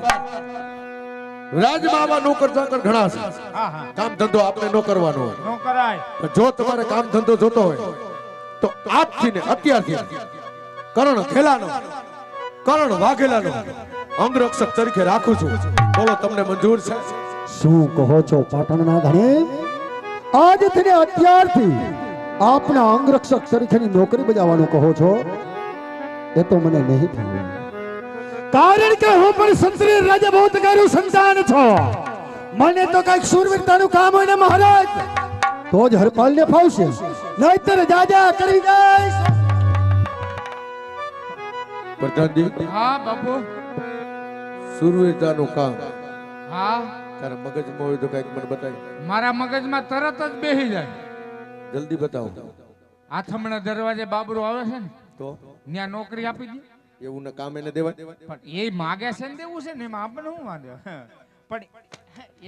[SPEAKER 2] રાજમાં આવા નોકર ચાકર ઘણા છે.
[SPEAKER 4] હા હા
[SPEAKER 2] કામ ધંધો આપણે ન કરવાનો હોય.
[SPEAKER 4] નો કરાય.
[SPEAKER 2] પણ જો તમારે કામ ધંધો જોતો હોય તો આજથી ને અત્યારથી કરણ ખેલાનો, કરણ વાઘેલાનો અંગરક્ષક તરીકે રાખું છું. બોલો તમને મંજૂર છે?
[SPEAKER 5] શું કહો છો પાટણના ધણી? આજથી ને અત્યારથી આપના અંગરક્ષક તરીકેની નોકરી બજાવવાનું કહો છો? એ તો મને નહીં ફાવે, કારણ કે હું પણ ક્ષત્રિય રાજભૂતકારું સંતાન છું. મને તો કઈક શૂરવીરતાનું કામ હોય ને મહારાજ તો જ હરપાલને ફાવશે, નહીતર જાજા કરી જાય.
[SPEAKER 2] પ્રધાનજી
[SPEAKER 4] હા બાપુ.
[SPEAKER 2] સુરવીરતાનું કામ
[SPEAKER 4] હા
[SPEAKER 2] તારા મગજમાં હોય તો કઈક મને બતાવી.
[SPEAKER 4] મારા મગજમાં તરત જ બેસી જાય.
[SPEAKER 2] જલ્દી બતાવો.
[SPEAKER 4] આથમણા દરવાજે બાબરો આવે છે ને
[SPEAKER 2] તો
[SPEAKER 4] ત્યાં નોકરી આપી દે.
[SPEAKER 2] એવું ને કામ એને દેવાય?
[SPEAKER 4] પણ એ માગે છે ને દેવું છે ને એમાં આપણને શું વાંધો? પણ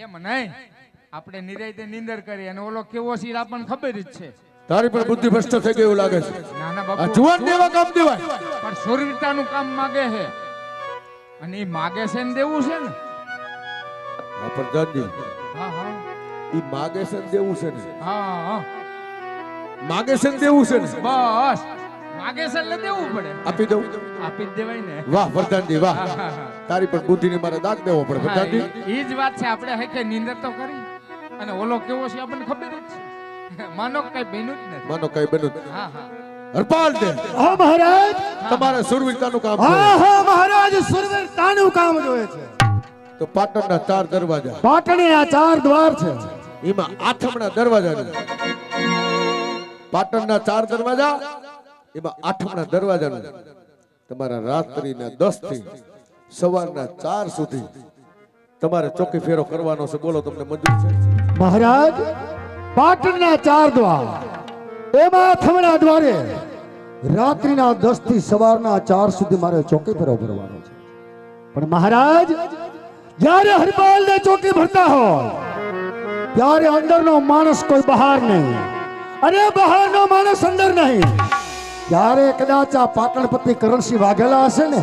[SPEAKER 4] એમ નહીં, આપણે નિરાયતે નિંદર કરી અને ઓલો કેવો છે એ આપણને ખબર જ છે.
[SPEAKER 2] તારી પણ બુદ્ધિ ભ્રષ્ટ થઈ ગઈ એવું લાગે છે.
[SPEAKER 4] ના ના
[SPEAKER 2] આ
[SPEAKER 4] બાપુ,
[SPEAKER 2] જુવાન દેવા કામ દેવાય?
[SPEAKER 4] પણ શૂરવીરતાનું કામ માગે છે અને એ માગે છે ને દેવું છે ને.
[SPEAKER 2] હા પ્રધાનજી,
[SPEAKER 4] હા હા
[SPEAKER 2] ઈ માગે છે ને દેવું છે ને?
[SPEAKER 4] હા હા
[SPEAKER 2] માગે છે ને દેવું છે ને?
[SPEAKER 4] બસ માગે છે એટલે દેવું પડે.
[SPEAKER 2] આપી દઉં?
[SPEAKER 4] આપી જ દેવાય ને.
[SPEAKER 2] વાહ પ્રધાનજી વાહ,
[SPEAKER 4] હા, હા, હા.
[SPEAKER 2] તારી પણ બુદ્ધિને મારે દાગ દેવો પડે
[SPEAKER 4] હા,
[SPEAKER 2] પ્રધાનજી.
[SPEAKER 4] ઈ જ વાત છે. આપણે હકે નિંદર તો કરી અને ઓલો કેવો છે આપણને ખબર જ છે. માનો કઈ બન્યું જ નથી.
[SPEAKER 2] માનો કઈ બન્યું જ.
[SPEAKER 4] હા હા
[SPEAKER 2] હરપાલ દે,
[SPEAKER 5] હા મહારાજ.
[SPEAKER 2] તમારે સુરવીરતાનું કામ
[SPEAKER 5] હા
[SPEAKER 2] જોઈએ.
[SPEAKER 5] હા મહારાજ, સુરવીરતાનું કામ જોઈએ છે.
[SPEAKER 2] તો પાટણના 4 દરવાજા,
[SPEAKER 5] પાટણે આ 4 દ્વાર છે.
[SPEAKER 2] એમાં આઠમણા દરવાજા છે. પાટણના 4 દરવાજા, એમાં આઠમણા દરવાજાનું તમારા રાત્રિના 10 થી સવારના 4 સુધી તમારે ચોકી ફેરો કરવાનો છે. બોલો તમને મંજૂર છે?
[SPEAKER 5] મહારાજ પાટણના 4 દ્વાર, એમાં થમણા દ્વારે રાત્રિના 10 થી સવારના 4 સુધી મારે ચોકી ફેરો કરવાનો છે. પણ મહારાજ જ્યારે હરપાલ ને ચોકી ભરતા હોય ત્યારે અંદરનો માણસ કોઈ બહાર નહીં અને બહારનો માણસ અંદર નહીં. ત્યારે કદાચ આ પાટણપતિ કરણસિંહ વાઘેલા હશે ને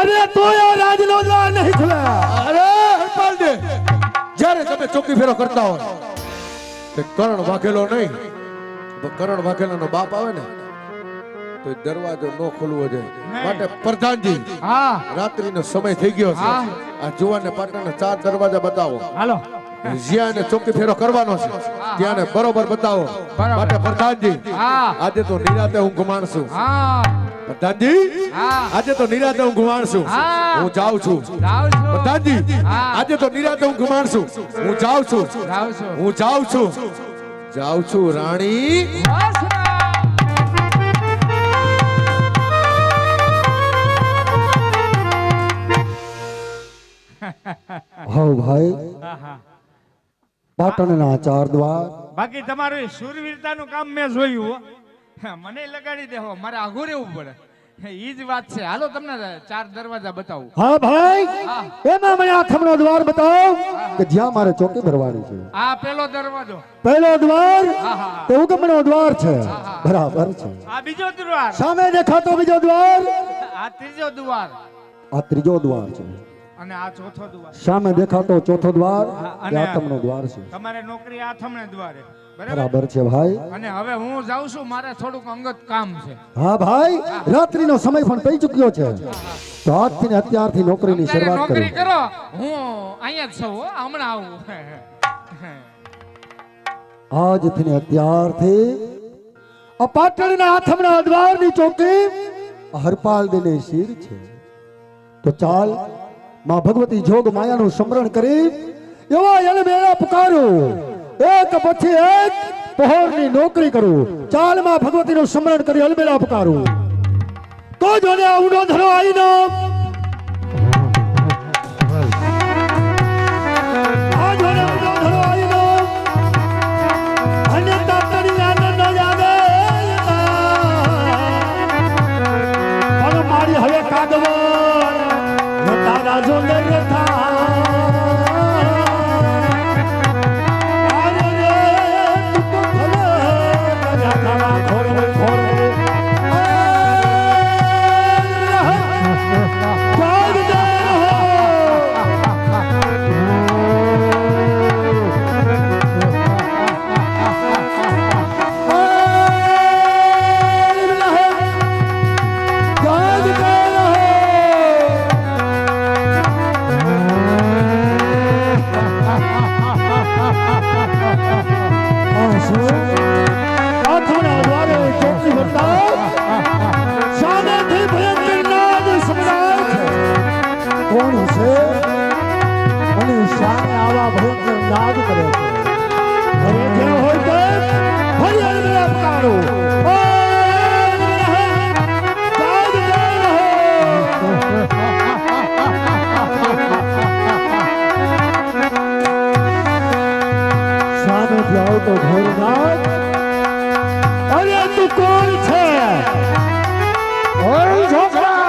[SPEAKER 5] અરે તોય આ રાજનો દ્વાર નહીં ખુલે.
[SPEAKER 2] અરે હરપાલ દે જ્યારે તમે ચોકી ફેરો કરતા હો તે કરણ વાઘેલો નહીં કરણ વાઘેલાનો બાપ આવે ને તો એ દરવાજો ન ખોલવો જોઈએ. માટે પ્રધાનજી
[SPEAKER 4] હા
[SPEAKER 2] રાત્રિનો સમય થઈ ગયો છે.
[SPEAKER 4] હા.
[SPEAKER 2] આ જુવાને પાટણના 4 દરવાજા બતાવો.
[SPEAKER 4] હાલો
[SPEAKER 2] જ્યાં એને ચોકી ફેરો કરવાનો છે ત્યાં ને બરોબર બતાવો.
[SPEAKER 4] બરાબર.
[SPEAKER 2] માટે પ્રધાનજી
[SPEAKER 4] હા
[SPEAKER 2] આજે તો નિરાતે હું ગુમાણશું.
[SPEAKER 4] હા
[SPEAKER 2] પ્રધાનજી
[SPEAKER 4] હા
[SPEAKER 2] આજે તો નિરાતે હું ગુમાણશું.
[SPEAKER 4] હા.
[SPEAKER 2] હું જાઉં છું.
[SPEAKER 4] જાઉં છું
[SPEAKER 2] પ્રધાનજી
[SPEAKER 4] હા.
[SPEAKER 2] આજે તો નિરાતે હું ગુમાણશું. હું જાઉં છું.
[SPEAKER 4] જાઉં છું
[SPEAKER 2] હું જાઉં છું. જાઉં છું રાણી.
[SPEAKER 4] વાસના.
[SPEAKER 5] હો ભાઈ
[SPEAKER 6] હા, હા.
[SPEAKER 5] પાટણના 4 દ્વાર
[SPEAKER 6] બાકી તમારું શૂરવીરતાનું કામ મેં જોયું હો. મને લગાડી દેવો મારે આઘું રહેવું પડે ઈ જ વાત છે. હાલો તમને 4 દરવાજા બતાવું.
[SPEAKER 5] હા ભાઈ એમાં મને આઠમનો દ્વાર બતાવો કે જ્યાં મારે ચોકી ભરવાની છે.
[SPEAKER 6] આ પેલો દરવાજો,
[SPEAKER 5] પહેલો દ્વાર
[SPEAKER 6] હા, હા.
[SPEAKER 5] તે ઉગમનો દ્વાર છે. બરાબર છે.
[SPEAKER 6] આ બીજો દ્વાર,
[SPEAKER 5] સામે દેખાતો બીજો દ્વાર
[SPEAKER 6] આ ત્રીજો દ્વાર
[SPEAKER 5] આ ત્રીજો દ્વાર છે.
[SPEAKER 6] અને આ ચોથો દ્વાર.
[SPEAKER 5] સામે દેખાતો ચોથો દ્વાર
[SPEAKER 6] અને
[SPEAKER 5] એ આઠમનો દ્વાર છે.
[SPEAKER 6] તમારે નોકરી આથમણે દ્વારે બરાબર.
[SPEAKER 5] બરાબર છે ભાઈ.
[SPEAKER 6] અને હવે હું જાઉં છું, મારે થોડુંક અંગત કામ છે.
[SPEAKER 5] હા ભાઈ રાત્રિનો સમય પણ થઈ ચૂક્યો છે તો આજથી ને અત્યારથી નોકરીની
[SPEAKER 6] અત્યારે
[SPEAKER 5] શરૂઆત
[SPEAKER 6] નોકરી
[SPEAKER 5] કરી.
[SPEAKER 6] કરો, હું અહીંયા જ છું હો, હમણાં આવું.
[SPEAKER 5] આજથી ને અત્યારથી આ પાટણના આઠમના દ્વારની ચોકી હરપાલ દેને શિર છે. તો ચાલ માં ભગવતી જોગ માયાનું સ્મરણ કરી એવા એલમેલા પુકારું એક પછી એક પહોરની નોકરી કરું. ચાલ માં ભગવતીનું સ્મરણ કરી એલમેલા પુકારું તો જોને આવડો ધરો આઈનો આ જોને આવડો ધરો આઈનો અને તાતડી આનંદ જાગે અને મારી હવે કાગવન તારા જોંદર થા આરે રે તું ભલે રાજા તારા ખોરવે ખોરવે જાગ દે કોણ છે અને શાને આવા ભયંકર નાદ કરે છે. હવે જે હોય તે ફરી અલબેલા પુકારો. જાગ દે સામેથી આવતો ભોળનાથ અરે તું કોણ છે? ઓય છોકરા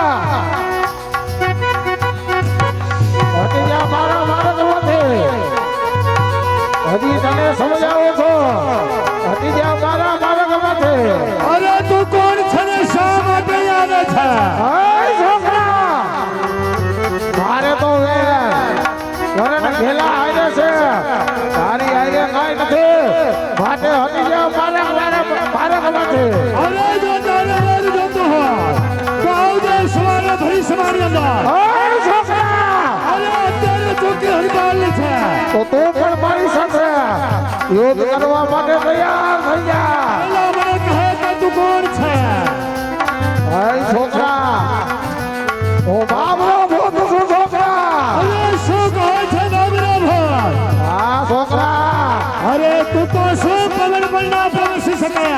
[SPEAKER 4] હજી તને સમજાવો છો હજી જ્યાં મારા માર્ગમાંથી
[SPEAKER 5] અરે તું કોણ છે ને શા માટે આવે છે?
[SPEAKER 4] છોકરા મારે તો ઘેલા આવે છે તારી આગે કાંઈ નથી માટે હજી જ્યાં મારા માર્ગમાંથી
[SPEAKER 5] અરે જો તારે વેર જોતો હોય તો આવજે સવારે ભરી સવારી અંદર.
[SPEAKER 4] છોકરા
[SPEAKER 5] અરે અત્યારે ચોકી હરપાલની છે.
[SPEAKER 4] તો તું પણ મારી સાથે યુદ્ધ કરવા માટે તૈયાર થઈ જા.
[SPEAKER 5] પેલા મને કહે કે તું કોણ છે?
[SPEAKER 4] છોકરા ઓ બાબરો ભૂત છું છોકરા.
[SPEAKER 5] અરે શું કહે છે બાબરા ભાઈ?
[SPEAKER 4] હા છોકરા
[SPEAKER 5] અરે તું તો શું પગડ પણ ના પ્રવેશી શકે.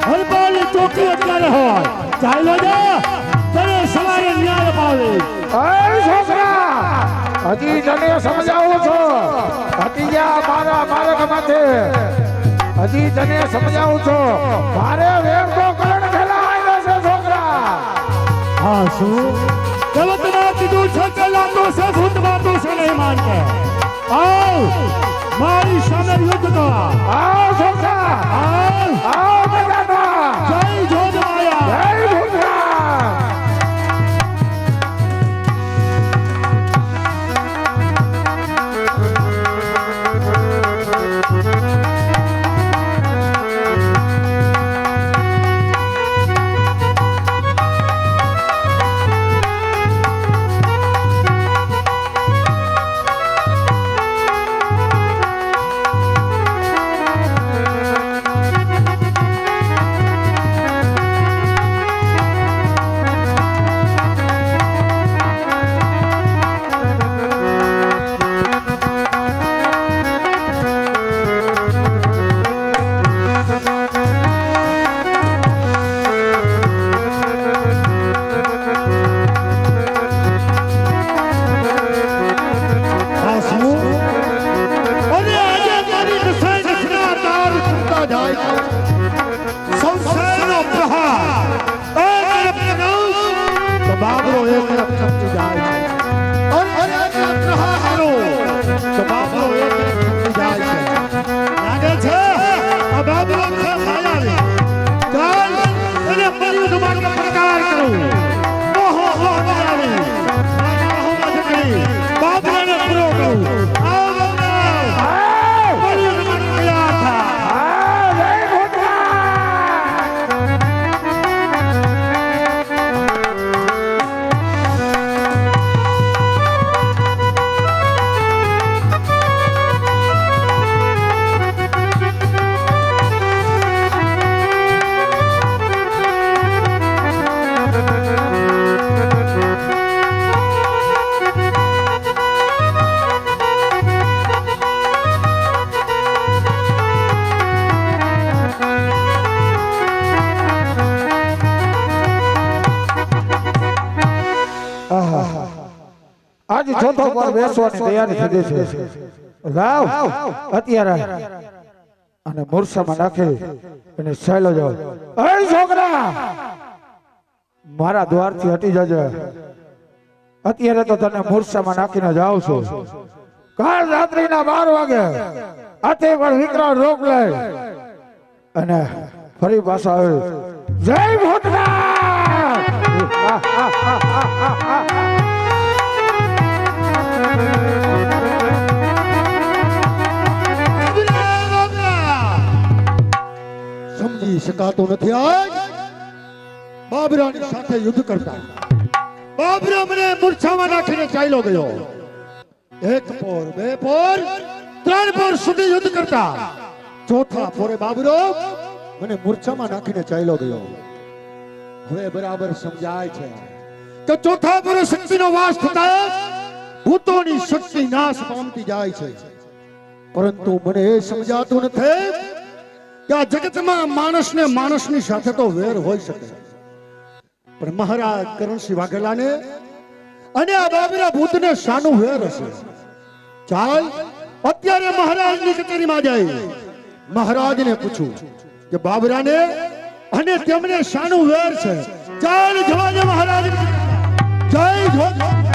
[SPEAKER 5] હરપાલની ચોકી અત્યારે હોય ચાલો જા તને સવારે ન્યાય પાવે.
[SPEAKER 4] છોકરા હજી તને સમજાવું છું હજી જ્યાં મારા માર્ગમાંથી હજી તને સમજાવું છું મારે વેર તો કરણ ખેલા આવ્યો છે છોકરા.
[SPEAKER 5] હા શું જગતમાં કીધું છે ચલાતો છે ભૂત વાતો છે નહીં માનતે આવ મારી સામે યુદ્ધ કરવા
[SPEAKER 4] આવ છોકરા આવ મેદાનમાં
[SPEAKER 5] જય જોગ માયા
[SPEAKER 4] જય ભૂતરા
[SPEAKER 5] બાબરો એક તરફ ખપતી જાય છે અને એક તરફ પ્રહારો તો બાબરો એક તરફ ખપતી જાય છે લાગે છે આ બાબરો છે માયાવી ચાલ એને પરિયુદ્ધ માટે પ્રકાર કરું ઓહો હો માયાવી માયા હો જગડી બાબરાને પૂરો કરું આવ બાબરા પરિયુદ્ધ માટે તૈયાર થા
[SPEAKER 3] આજ ચોથો પર બેસવાની તૈયારી થઈ ગઈ છે લાવ અત્યારે અને મૂર્છામાં નાખી અને ચાલ્યો જાવ એ છોકરા મારા દ્વારથી હટી જજે અત્યારે તો તને મૂર્છામાં નાખીને જાઉં છું કાલ રાત્રિના 12 વાગે આતે પણ વિકરાળ રોગ લે અને ફરી પાછા આવે જય ભૂતના
[SPEAKER 5] સમજી શકાતો નથી આજ બાબરાની સાથે યુદ્ધ કરતા બાબરા મને મૂર્છામાં નાખીને ચાલ્યો ગયો એક પોર બે પોર ત્રણ પોર સુધી યુદ્ધ કરતા ચોથા પોરે બાબરો મને મૂર્છામાં નાખીને ચાલ્યો ગયો હવે બરાબર સમજાય છે કે ચોથા પોરે શક્તિનો વાસ થતા ભૂતોની શક્તિ નાશ પામતી જાય છે પરંતુ મને એ સમજાતું નથી કે આ જગતમાં માણસને માણસની સાથે તો વેર હોઈ શકે પણ મહારાજ કરણસિંહ વાઘેલાને અને આ બાબરા ભૂતને શાનું વેર હશે ચાલ અત્યારે મહારાજની કચેરીમાં જાય મહારાજને પૂછું કે બાબરાને અને તેમને શાનું વેર છે ચાલ જવા દે મહારાજ જય જોગ